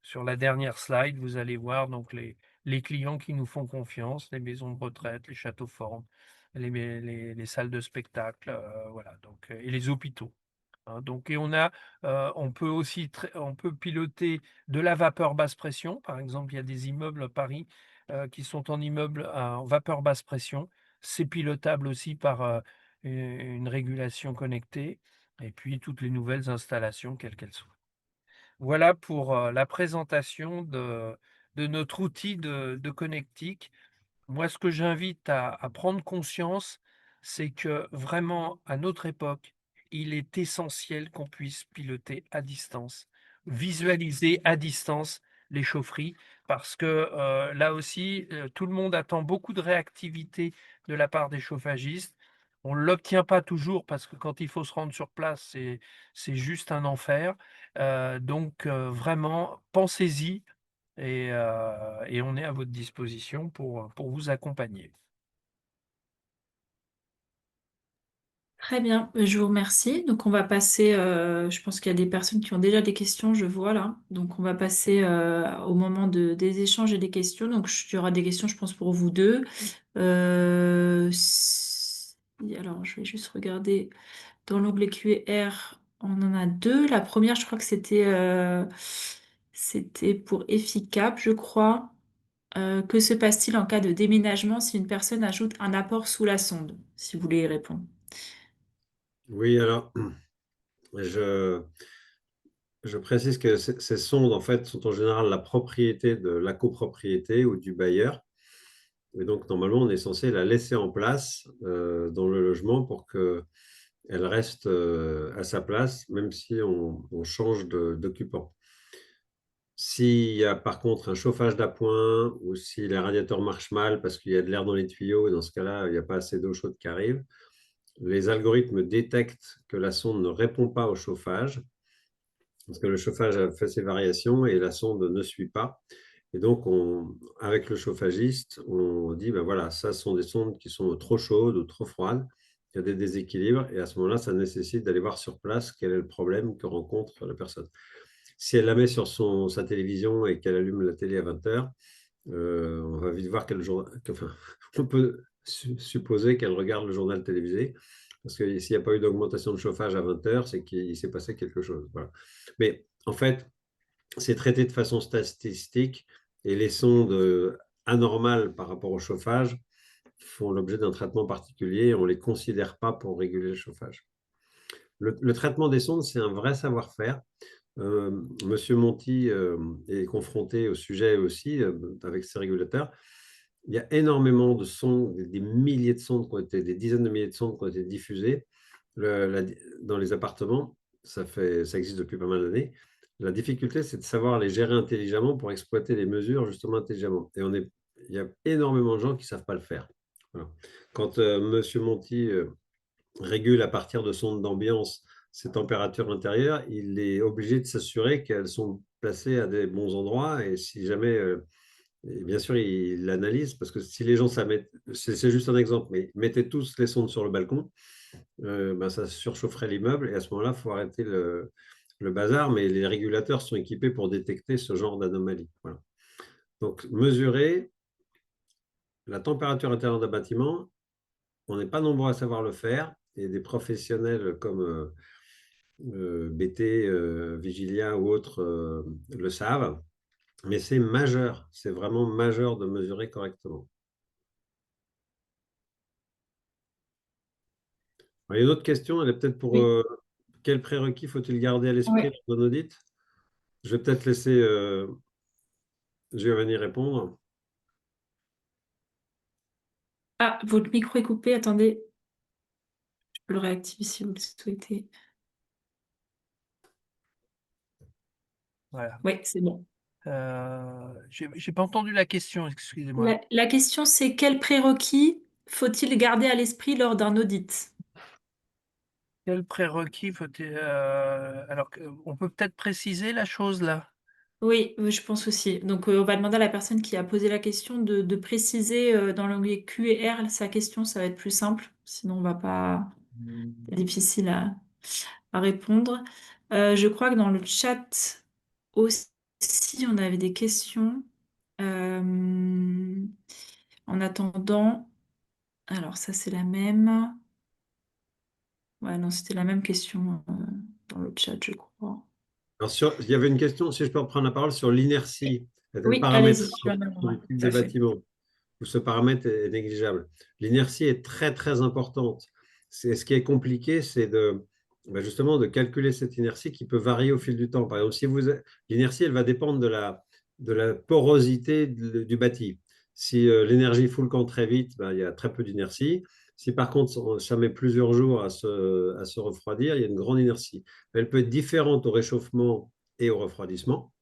sur la dernière slide, vous allez voir donc les clients qui nous font confiance, les maisons de retraite, les châteaux forts, les salles de spectacle, voilà donc, et les hôpitaux, hein. Donc et on peut aussi on peut piloter de la vapeur basse pression. Par exemple, il y a des immeubles à Paris, qui sont en immeuble en vapeur basse pression. C'est pilotable aussi par, une régulation connectée et puis toutes les nouvelles installations, quelles qu'elles soient. Voilà pour, la présentation de notre outil de connectique. Moi, ce que j'invite à prendre conscience, c'est que vraiment, à notre époque, il est essentiel qu'on puisse piloter à distance, visualiser à distance les chaufferies, parce que là aussi, tout le monde attend beaucoup de réactivité de la part des chauffagistes. On ne l'obtient pas toujours parce que quand il faut se rendre sur place, c'est juste un enfer. Donc vraiment, pensez-y et on est à votre disposition pour vous accompagner. Très bien, je vous remercie. Donc on va passer, je pense qu'il y a des personnes qui ont déjà des questions, je vois là. Donc on va passer au moment des échanges et des questions. Donc il y aura des questions, je pense, pour vous deux. Alors je vais juste regarder dans l'onglet Q&R, on en a deux. La première, je crois que c'était pour Efficap, je crois. Que se passe-t-il en cas de déménagement si une personne ajoute un apport sous la sonde? Si vous voulez y répondre. Oui, alors, je, je précise que ces sondes, en fait, sont en général la propriété de la copropriété ou du bailleur. Et donc, normalement, on est censé la laisser en place dans le logement pour qu'elle reste à sa place, même si on change d'occupant. S'il y a par contre un chauffage d'appoint ou si les radiateurs marchent mal parce qu'il y a de l'air dans les tuyaux et dans ce cas-là, il n'y a pas assez d'eau chaude qui arrive, les algorithmes détectent que la sonde ne répond pas au chauffage parce que le chauffage a fait ses variations et la sonde ne suit pas. Et donc, avec le chauffagiste, on dit, ben voilà, ça sont des sondes qui sont trop chaudes ou trop froides, il y a des déséquilibres, et à ce moment-là, ça nécessite d'aller voir sur place quel est le problème que rencontre la personne. Si elle la met sur sa télévision et qu'elle allume la télé à 20 heures, on va vite voir quel jour, enfin, on peut supposer qu'elle regarde le journal télévisé, parce que s'il n'y a pas eu d'augmentation de chauffage à 20 heures, c'est qu'il s'est passé quelque chose. Voilà. Mais en fait, c'est traité de façon statistique et les sondes anormales par rapport au chauffage font l'objet d'un traitement particulier et on ne les considère pas pour réguler le chauffage. Le traitement des sondes, c'est un vrai savoir-faire. Monsieur Monti est confronté au sujet aussi avec ses régulateurs. Il y a énormément de sondes, des milliers de sondes qui ont été, des dizaines de milliers de sondes qui ont été diffusées dans les appartements. Ça existe depuis pas mal d'années. La difficulté, c'est de savoir les gérer intelligemment pour exploiter les mesures justement intelligemment. Et il y a énormément de gens qui ne savent pas le faire. Voilà. Quand Monsieur Monti régule à partir de sondes d'ambiance ces températures intérieures, il est obligé de s'assurer qu'elles sont placées à des bons endroits. Et si jamais, et bien sûr, il l'analyse, parce que si les gens, c'est juste un exemple, mais mettez tous les sondes sur le balcon, ben, ça surchaufferait l'immeuble. Et à ce moment-là, il faut arrêter le bazar, mais les régulateurs sont équipés pour détecter ce genre d'anomalie. Voilà. Donc, mesurer la température intérieure d'un bâtiment, on n'est pas nombreux à savoir le faire. Et des professionnels comme BT, Vigilia ou autres le savent, mais c'est majeur, c'est vraiment majeur de mesurer correctement. Il y a une autre question, elle est peut-être pour Oui. quel prérequis faut-il garder à l'esprit Ouais. lors d'un audit? Je vais peut-être laisser Giovanni répondre. Ah, votre micro est coupé, attendez. Je peux le réactiver si vous le souhaitez. Voilà. Oui, c'est bon. J'ai pas entendu la question, excusez-moi. La question, c'est quel prérequis faut-il garder à l'esprit lors d'un audit? Quel prérequis faut-il alors on peut peut-être préciser la chose là? Oui, oui, je pense aussi. Donc, on va demander à la personne qui a posé la question de préciser dans l'onglet Q et R sa question, ça va être plus simple. Sinon, on va pas. C'est difficile à répondre. Je crois que dans le chat aussi, on avait des questions. En attendant, alors ça, c'est la même. Ouais, non, c'était la même question dans le chat, je crois. Alors, il y avait une question, si je peux reprendre la parole, sur l'inertie. Est-elle Oui, allez-y. paramétrée en fonction Ouais, du type tout de à fait. bâtiment? Où ce paramètre est négligeable. L'inertie est très, très importante. Ce qui est compliqué, c'est justement de calculer cette inertie qui peut varier au fil du temps. Par exemple, l'inertie, elle va dépendre de la porosité du bâti. Si l'énergie fout le camp très vite, ben, il y a très peu d'inertie. Si par contre, ça met plusieurs jours à se refroidir, il y a une grande inertie. Elle peut être différente au réchauffement et au refroidissement.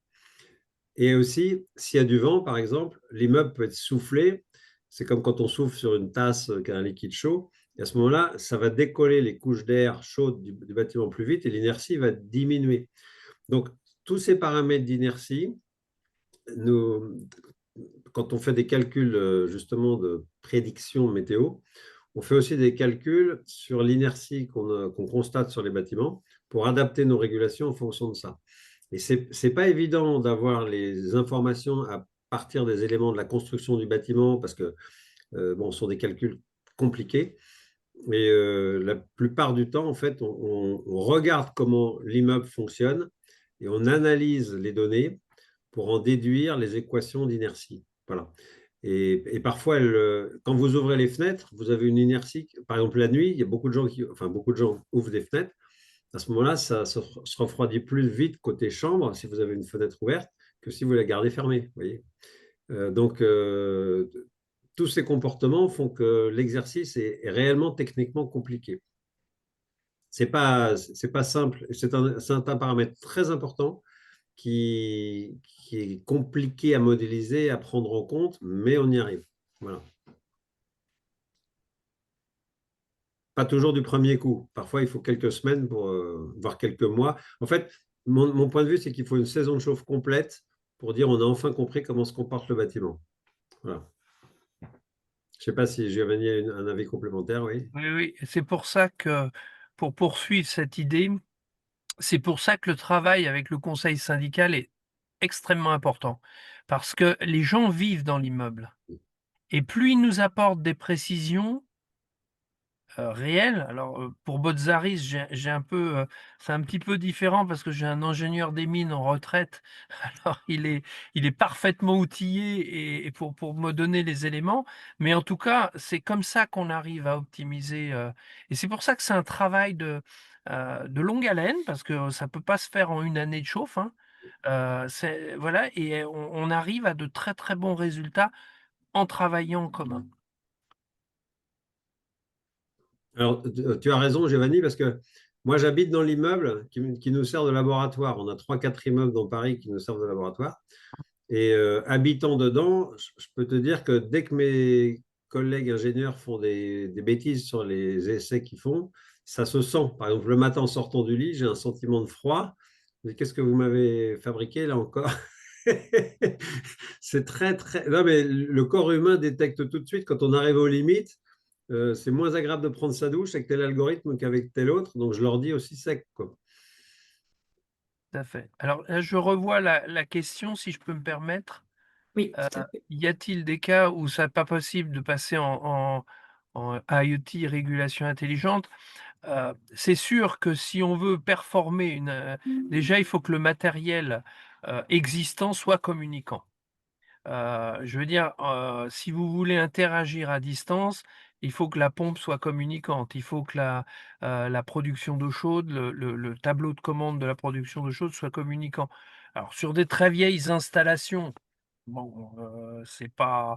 Et aussi, s'il y a du vent, par exemple, l'immeuble peut être soufflé. C'est comme quand on souffle sur une tasse qui a un liquide chaud. Et à ce moment-là, ça va décoller les couches d'air chaudes du bâtiment plus vite et l'inertie va diminuer. Donc, tous ces paramètres d'inertie, nous, quand on fait des calculs justement de prédiction météo, on fait aussi des calculs sur l'inertie qu'on constate sur les bâtiments pour adapter nos régulations en fonction de ça. Et ce n'est pas évident d'avoir les informations à partir des éléments de la construction du bâtiment parce que bon, ce sont des calculs compliqués. Et la plupart du temps, en fait, on regarde comment l'immeuble fonctionne et on analyse les données pour en déduire les équations d'inertie. Voilà. Et parfois, quand vous ouvrez les fenêtres, vous avez une inertie. Par exemple, la nuit, il y a beaucoup de gens ouvrent des fenêtres. À ce moment-là, ça se refroidit plus vite côté chambre si vous avez une fenêtre ouverte que si vous la gardez fermée. Vous voyez. Donc, tous ces comportements font que l'exercice est réellement techniquement compliqué. C'est pas simple. C'est un paramètre très important qui est compliqué à modéliser, à prendre en compte, mais on y arrive. Voilà. Pas toujours du premier coup. Parfois, il faut quelques semaines, voire quelques mois. En fait, mon point de vue, c'est qu'il faut une saison de chauffe complète pour dire on a enfin compris comment se comporte le bâtiment. Voilà. Je ne sais pas si Giovanni a un avis complémentaire, oui. Oui, oui, c'est pour ça que, pour poursuivre cette idée, c'est pour ça que le travail avec le conseil syndical est extrêmement important. Parce que les gens vivent dans l'immeuble et plus ils nous apportent des précisions réel. Alors, pour Botzaris, j'ai un peu, c'est un petit peu différent parce que j'ai un ingénieur des mines en retraite. Alors il est parfaitement outillé et pour me donner les éléments, mais en tout cas, c'est comme ça qu'on arrive à optimiser, et c'est pour ça que c'est un travail de longue haleine parce que ça peut pas se faire en une année de chauffe, hein. C'est voilà et on arrive à de très, très bons résultats en travaillant en commun. Alors, tu as raison, Giovanni, parce que moi, j'habite dans l'immeuble qui nous sert de laboratoire. On a 3, 4 immeubles dans Paris qui nous servent de laboratoire. Et habitant dedans, je peux te dire que dès que mes collègues ingénieurs font des bêtises sur les essais qu'ils font, ça se sent. Par exemple, le matin en sortant du lit, j'ai un sentiment de froid. Mais qu'est-ce que vous m'avez fabriqué là encore? C'est très, très. Non, mais le corps humain détecte tout de suite quand on arrive aux limites. C'est moins agréable de prendre sa douche avec tel algorithme qu'avec tel autre. Donc, je leur dis aussi sec, quoi. Tout à fait. Alors là, je revois la question, si je peux me permettre. Oui, tout à fait. Y a-t-il des cas où ça n'est pas possible de passer en IoT, régulation intelligente? C'est sûr que si on veut performer déjà, il faut que le matériel, existant soit communicant. Je veux dire, si vous voulez interagir à distance, il faut que la pompe soit communicante. Il faut que la production d'eau chaude, le tableau de commande de la production d'eau chaude soit communicant. Alors sur des très vieilles installations, bon, c'est pas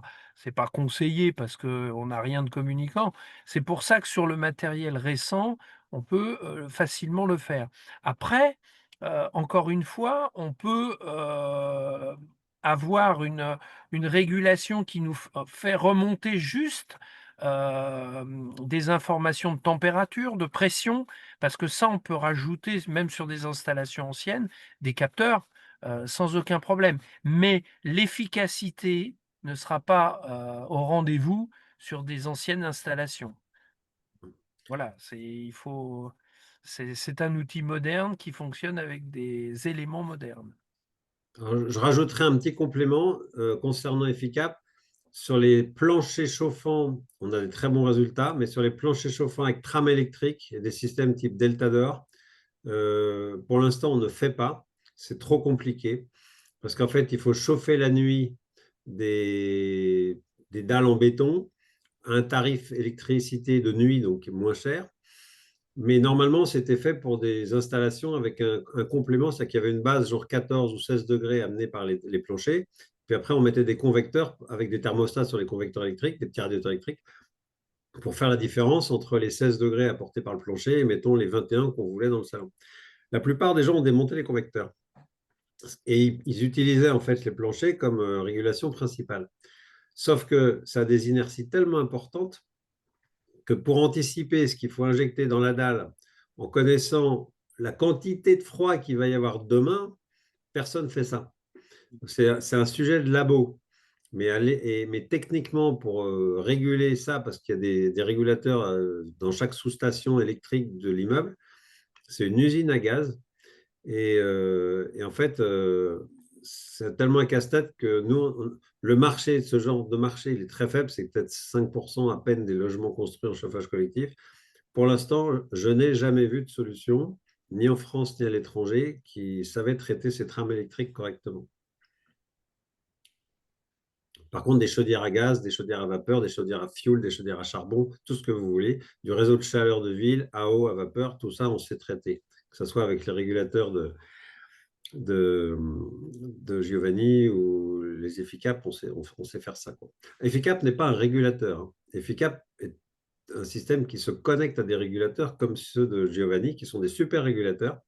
conseillé parce qu'on n'a rien de communicant. C'est pour ça que sur le matériel récent, on peut, facilement le faire. Après, encore une fois, on peut, avoir une régulation qui nous fait remonter juste, des informations de température, de pression, parce que ça, on peut rajouter, même sur des installations anciennes, des capteurs, sans aucun problème. Mais l'efficacité ne sera pas, au rendez-vous sur des anciennes installations. Voilà, c'est un outil moderne qui fonctionne avec des éléments modernes. Alors, je rajouterai un petit complément concernant Efficap. Sur les planchers chauffants, on a des très bons résultats, mais sur les planchers chauffants avec trame électrique et des systèmes type Deltador, pour l'instant, on ne fait pas. C'est trop compliqué parce qu'en fait, il faut chauffer la nuit des, des dalles en béton à un tarif électricité de nuit, donc moins cher. Mais normalement, c'était fait pour des installations avec un complément, c'est-à-dire qu'il y avait une base genre 14 ou 16 degrés amenée par les planchers. Puis après, on mettait des convecteurs avec des thermostats sur les convecteurs électriques, des petits radiateurs électriques, pour faire la différence entre les 16 degrés apportés par le plancher et, mettons, les 21 qu'on voulait dans le salon. La plupart des gens ont démonté les convecteurs. Et ils utilisaient en fait les planchers comme régulation principale. Sauf que ça a des inerties tellement importantes que pour anticiper ce qu'il faut injecter dans la dalle, en connaissant la quantité de froid qu'il va y avoir demain, personne ne fait ça. C'est un sujet de labo. Mais techniquement, pour réguler ça, parce qu'il y a des régulateurs dans chaque sous-station électrique de l'immeuble, c'est une usine à gaz. Et en fait, c'est tellement un casse-tête que nous, le marché, ce genre de marché, il est très faible. C'est peut-être 5% à peine des logements construits en chauffage collectif. Pour l'instant, je n'ai jamais vu de solution, ni en France ni à l'étranger, qui savait traiter ces trames électriques correctement. Par contre, des chaudières à gaz, des chaudières à vapeur, des chaudières à fioul, des chaudières à charbon, tout ce que vous voulez, du réseau de chaleur de ville, à eau, à vapeur, tout ça, on sait traiter. Que ce soit avec les régulateurs de Giovanni ou les Efficap, on sait faire ça, quoi. Efficap n'est pas un régulateur, hein. Efficap est un système qui se connecte à des régulateurs comme ceux de Giovanni, qui sont des super régulateurs.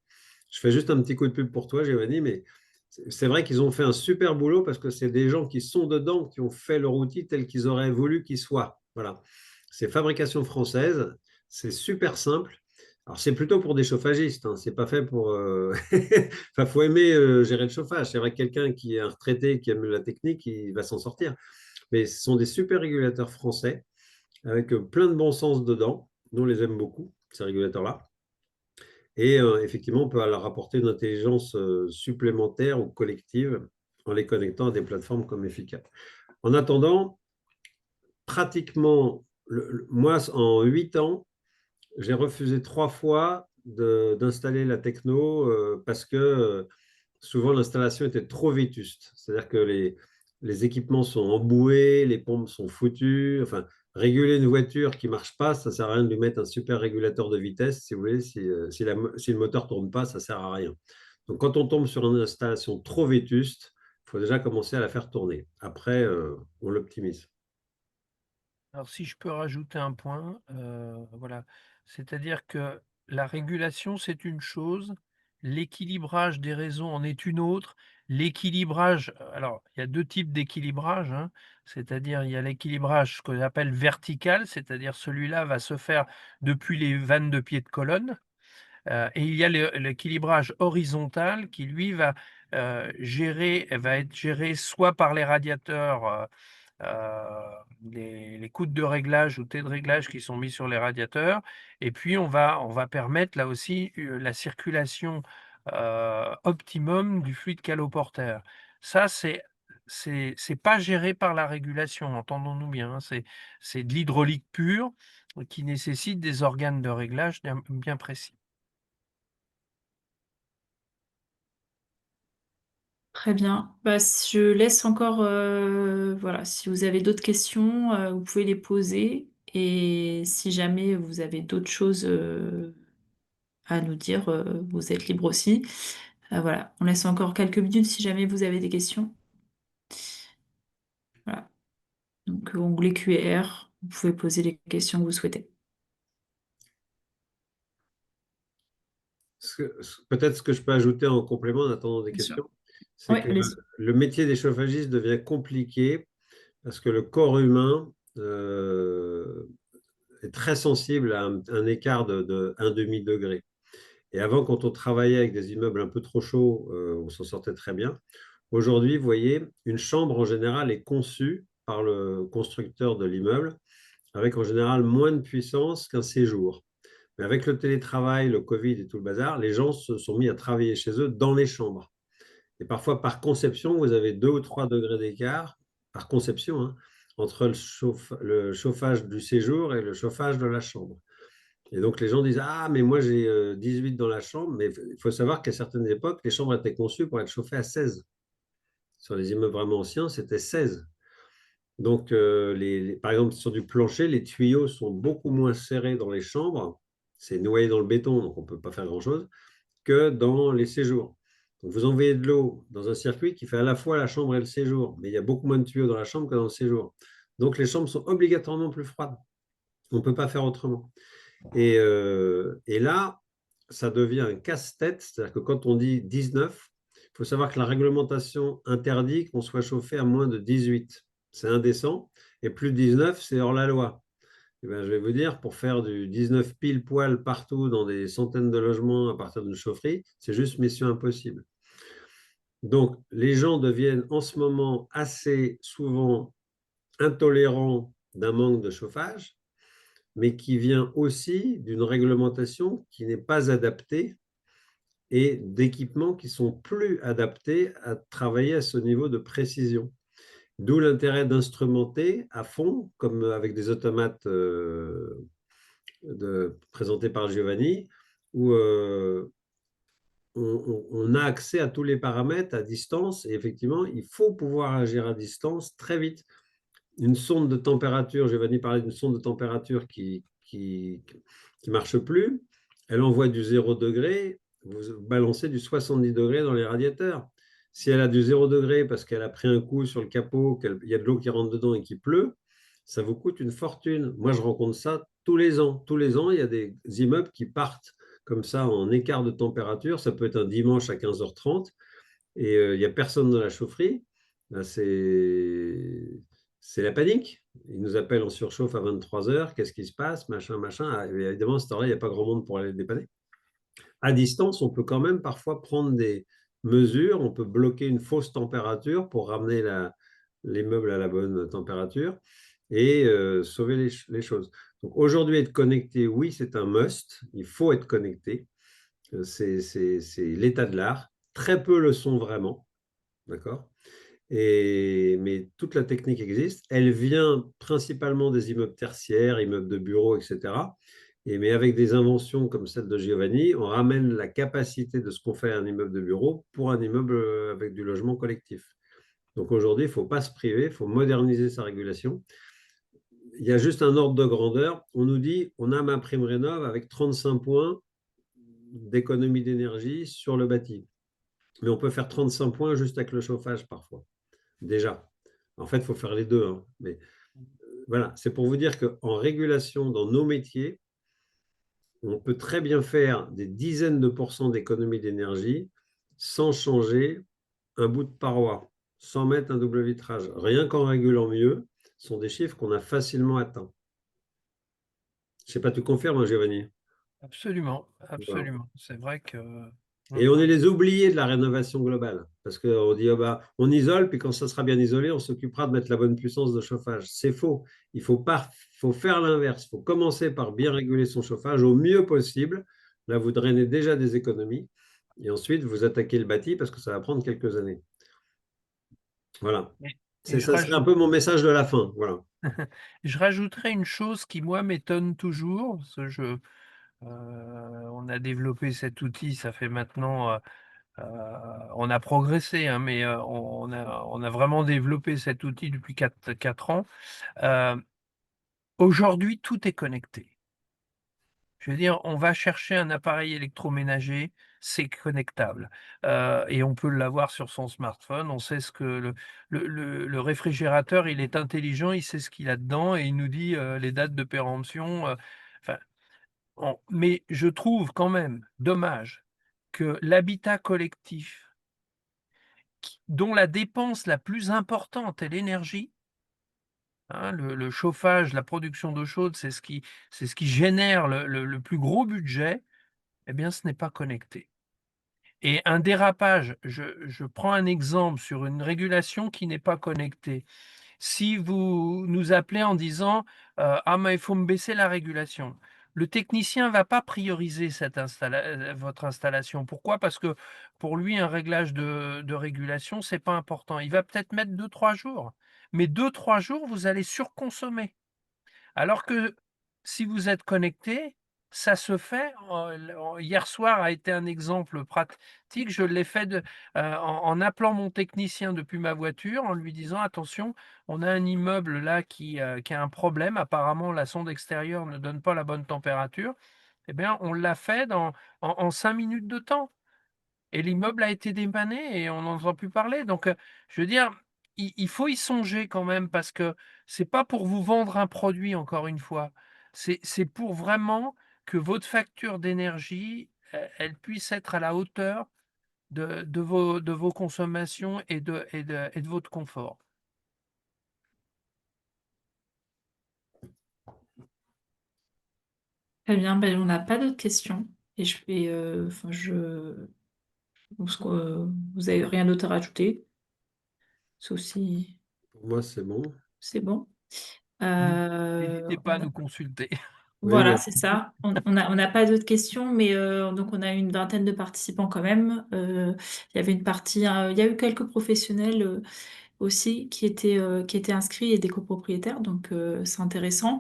Je fais juste un petit coup de pub pour toi, Giovanni, mais c'est vrai qu'ils ont fait un super boulot parce que c'est des gens qui sont dedans, qui ont fait leur outil tel qu'ils auraient voulu qu'il soit. Voilà. C'est fabrication française, c'est super simple. Alors, c'est plutôt pour des chauffagistes, hein. C'est pas fait pour. Enfin, faut aimer gérer le chauffage. C'est vrai que quelqu'un qui est un retraité, qui aime la technique, il va s'en sortir. Mais ce sont des super régulateurs français avec plein de bon sens dedans. Nous, on les aime beaucoup, ces régulateurs-là. Et effectivement, on peut leur apporter une intelligence supplémentaire ou collective en les connectant à des plateformes comme Efficap. En attendant, pratiquement, moi, en 8 ans, j'ai refusé 3 fois d'installer la techno parce que souvent l'installation était trop vétuste. C'est-à-dire que les équipements sont emboués, les pompes sont foutues. Enfin, réguler une voiture qui ne marche pas, ça ne sert à rien de lui mettre un super régulateur de vitesse. Si vous voulez, si le moteur ne tourne pas, ça ne sert à rien. Donc, quand on tombe sur une installation trop vétuste, il faut déjà commencer à la faire tourner. Après, on l'optimise. Alors, si je peux rajouter un point, voilà, c'est-à-dire que la régulation, c'est une chose, l'équilibrage des réseaux en est une autre. L'équilibrage, alors, il y a 2 types d'équilibrage, hein, c'est-à-dire il y a l'équilibrage, ce qu'on appelle vertical, c'est-à-dire celui-là va se faire depuis les vannes de pied de colonne, et il y a l'équilibrage horizontal qui lui va être géré soit par les radiateurs, les coudes de réglage ou T de réglage qui sont mis sur les radiateurs, et puis on va permettre là aussi la circulation optimum du fluide caloporteur. Ça, c'est c'est pas géré par la régulation, entendons-nous bien, hein. C'est de l'hydraulique pure qui nécessite des organes de réglage bien précis. Très bien. Bah, je laisse encore, voilà, si vous avez d'autres questions, vous pouvez les poser. Et si jamais vous avez d'autres choses à nous dire, vous êtes libre aussi. Voilà, on laisse encore quelques minutes si jamais vous avez des questions. Voilà. Donc, onglet Q&R, vous pouvez poser les questions que vous souhaitez. Peut-être ce que je peux ajouter en complément en attendant des Bien sûr. questions, c'est Oui, que allez-y. le métier des chauffagistes devient compliqué parce que le corps humain est très sensible à un écart de 1/2 degré. Et avant, quand on travaillait avec des immeubles un peu trop chauds, on s'en sortait très bien. Aujourd'hui, vous voyez, une chambre en général est conçue par le constructeur de l'immeuble avec en général moins de puissance qu'un séjour. Mais avec le télétravail, le Covid et tout le bazar, les gens se sont mis à travailler chez eux dans les chambres. Et parfois, par conception, vous avez 2 ou 3 degrés d'écart, par conception, hein, entre le chauffage du séjour et le chauffage de la chambre. Et donc, les gens disent, ah, mais moi, j'ai 18 dans la chambre. Mais il faut savoir qu'à certaines époques, les chambres étaient conçues pour être chauffées à 16. Sur les immeubles vraiment anciens, c'était 16. Donc, par exemple, sur du plancher, les tuyaux sont beaucoup moins serrés dans les chambres. C'est noyé dans le béton, donc on ne peut pas faire grand-chose, que dans les séjours. Donc, vous envoyez de l'eau dans un circuit qui fait à la fois la chambre et le séjour, mais il y a beaucoup moins de tuyaux dans la chambre que dans le séjour. Donc, les chambres sont obligatoirement plus froides. On ne peut pas faire autrement. Et là, ça devient un casse-tête, c'est-à-dire que quand on dit 19, il faut savoir que la réglementation interdit qu'on soit chauffé à moins de 18. C'est indécent. Et plus de 19, c'est hors la loi. Eh bien, je vais vous dire, pour faire du 19 pile poil partout dans des centaines de logements à partir d'une chaufferie, c'est juste mission impossible. Donc, les gens deviennent en ce moment assez souvent intolérants d'un manque de chauffage, mais qui vient aussi d'une réglementation qui n'est pas adaptée et d'équipements qui sont plus adaptés à travailler à ce niveau de précision. D'où l'intérêt d'instrumenter à fond, comme avec des automates présentés par Giovanni, où on a accès à tous les paramètres à distance. Et effectivement, il faut pouvoir agir à distance très vite. Une sonde de température, Giovanni parlait d'une sonde de température qui marche plus. Elle envoie du 0 degré, vous balancez du 70 degrés dans les radiateurs. Si elle a du 0 degré parce qu'elle a pris un coup sur le capot, qu'il y a de l'eau qui rentre dedans et qui pleut, ça vous coûte une fortune. Moi, je rencontre ça tous les ans. Tous les ans, il y a des immeubles qui partent comme ça en écart de température. Ça peut être un dimanche à 15h30 et il n'y a personne dans la chaufferie. Ben, c'est la panique. Ils nous appellent en surchauffe à 23h. Qu'est-ce qui se passe? Machin, machin. Ah, évidemment, à cette heure-là, il n'y a pas grand monde pour aller le dépanner. À distance, on peut quand même parfois prendre des mesures. On peut bloquer une fausse température pour ramener l'immeuble à la bonne température et sauver les choses. Donc aujourd'hui, être connecté, oui, c'est un must. Il faut être connecté. C'est l'état de l'art. Très peu le sont vraiment. D'accord? Mais toute la technique existe. Elle vient principalement des immeubles tertiaires, immeubles de bureaux, etc. Mais avec des inventions comme celle de Giovanni, on ramène la capacité de ce qu'on fait à un immeuble de bureau pour un immeuble avec du logement collectif. Donc aujourd'hui, il ne faut pas se priver, il faut moderniser sa régulation. Il y a juste un ordre de grandeur. On nous dit, on a ma prime rénov avec 35 points d'économie d'énergie sur le bâti. Mais on peut faire 35 points juste avec le chauffage parfois, déjà. En fait, il faut faire les deux, hein. Mais voilà, c'est pour vous dire qu'en régulation, dans nos métiers, on peut très bien faire des dizaines de pourcents d'économie d'énergie sans changer un bout de paroi, sans mettre un double vitrage. Rien qu'en régulant mieux, ce sont des chiffres qu'on a facilement atteints. Je ne sais pas, tu confirmes, hein, Giovanni? Absolument, Voilà. absolument. C'est vrai que Et on est les oubliés de la rénovation globale. Parce qu'on dit, oh bah, on isole, puis quand ça sera bien isolé, on s'occupera de mettre la bonne puissance de chauffage. C'est faux. Il faut faire l'inverse. Il faut commencer par bien réguler son chauffage au mieux possible. Là, vous drainez déjà des économies. Et ensuite, vous attaquez le bâti parce que ça va prendre quelques années. Voilà. Et, et C'est, ça serait un peu mon message de la fin. Voilà. je rajouterais une chose qui, moi, m'étonne toujours, parce que on a développé cet outil, ça fait maintenant, on a progressé, hein, mais on a vraiment développé cet outil depuis 4 ans. Euh, Aujourd'hui, tout est connecté. Je veux dire, on va chercher un appareil électroménager, c'est connectable. Et on peut l'avoir sur son smartphone. On sait ce que le réfrigérateur, il est intelligent, il sait ce qu'il a dedans et il nous dit les dates de péremption. Enfin, mais je trouve quand même dommage que l'habitat collectif, dont la dépense la plus importante est l'énergie, hein, le chauffage, la production d'eau chaude, c'est ce qui génère le plus gros budget, eh bien, ce n'est pas connecté. Et un dérapage, je prends un exemple sur une régulation qui n'est pas connectée. Si vous nous appelez en disant ah, mais il faut me baisser la régulation, le technicien ne va pas prioriser votre installation. Pourquoi? Parce que pour lui, un réglage de régulation, ce n'est pas important. Il va peut-être mettre 2 3 jours, mais 2 3 jours, vous allez surconsommer. Alors que si vous êtes connecté, ça se fait. Hier soir a été un exemple pratique. Je l'ai fait en appelant mon technicien depuis ma voiture, en lui disant: «Attention, on a un immeuble là qui a un problème. Apparemment, la sonde extérieure ne donne pas la bonne température». Eh bien, on l'a fait en 5 minutes de temps. Et l'immeuble a été dépanné et on n'en entend plus parler. Donc, je veux dire, il faut y songer quand même parce que c'est pas pour vous vendre un produit, encore une fois. C'est pour vraiment que votre facture d'énergie, elle puisse être à la hauteur de vos consommations et de votre confort. Très bien, ben, on n'a pas d'autres questions. Et je vais, enfin, pense que, vous n'avez rien d'autre à rajouter, sauf si Pour moi, c'est bon. c'est bon. N'hésitez pas à nous consulter. Oui, Voilà, c'est merci. ça. On n'a pas d'autres questions, mais donc on a une vingtaine de participants quand même. Il y avait une partie, il y a eu quelques professionnels aussi qui étaient inscrits et des copropriétaires, donc c'est intéressant.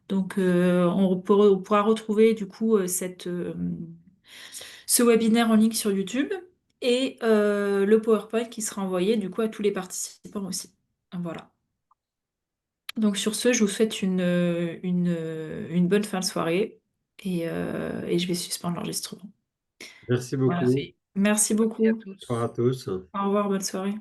Donc on pourra retrouver du coup ce webinaire en ligne sur YouTube et le PowerPoint qui sera envoyé du coup à tous les participants aussi. Voilà. Donc sur ce, je vous souhaite une bonne fin de soirée et je vais suspendre l'enregistrement. Merci Voilà. beaucoup. Merci. Merci Merci à beaucoup. tous. Bonsoir à tous. Au revoir, bonne soirée.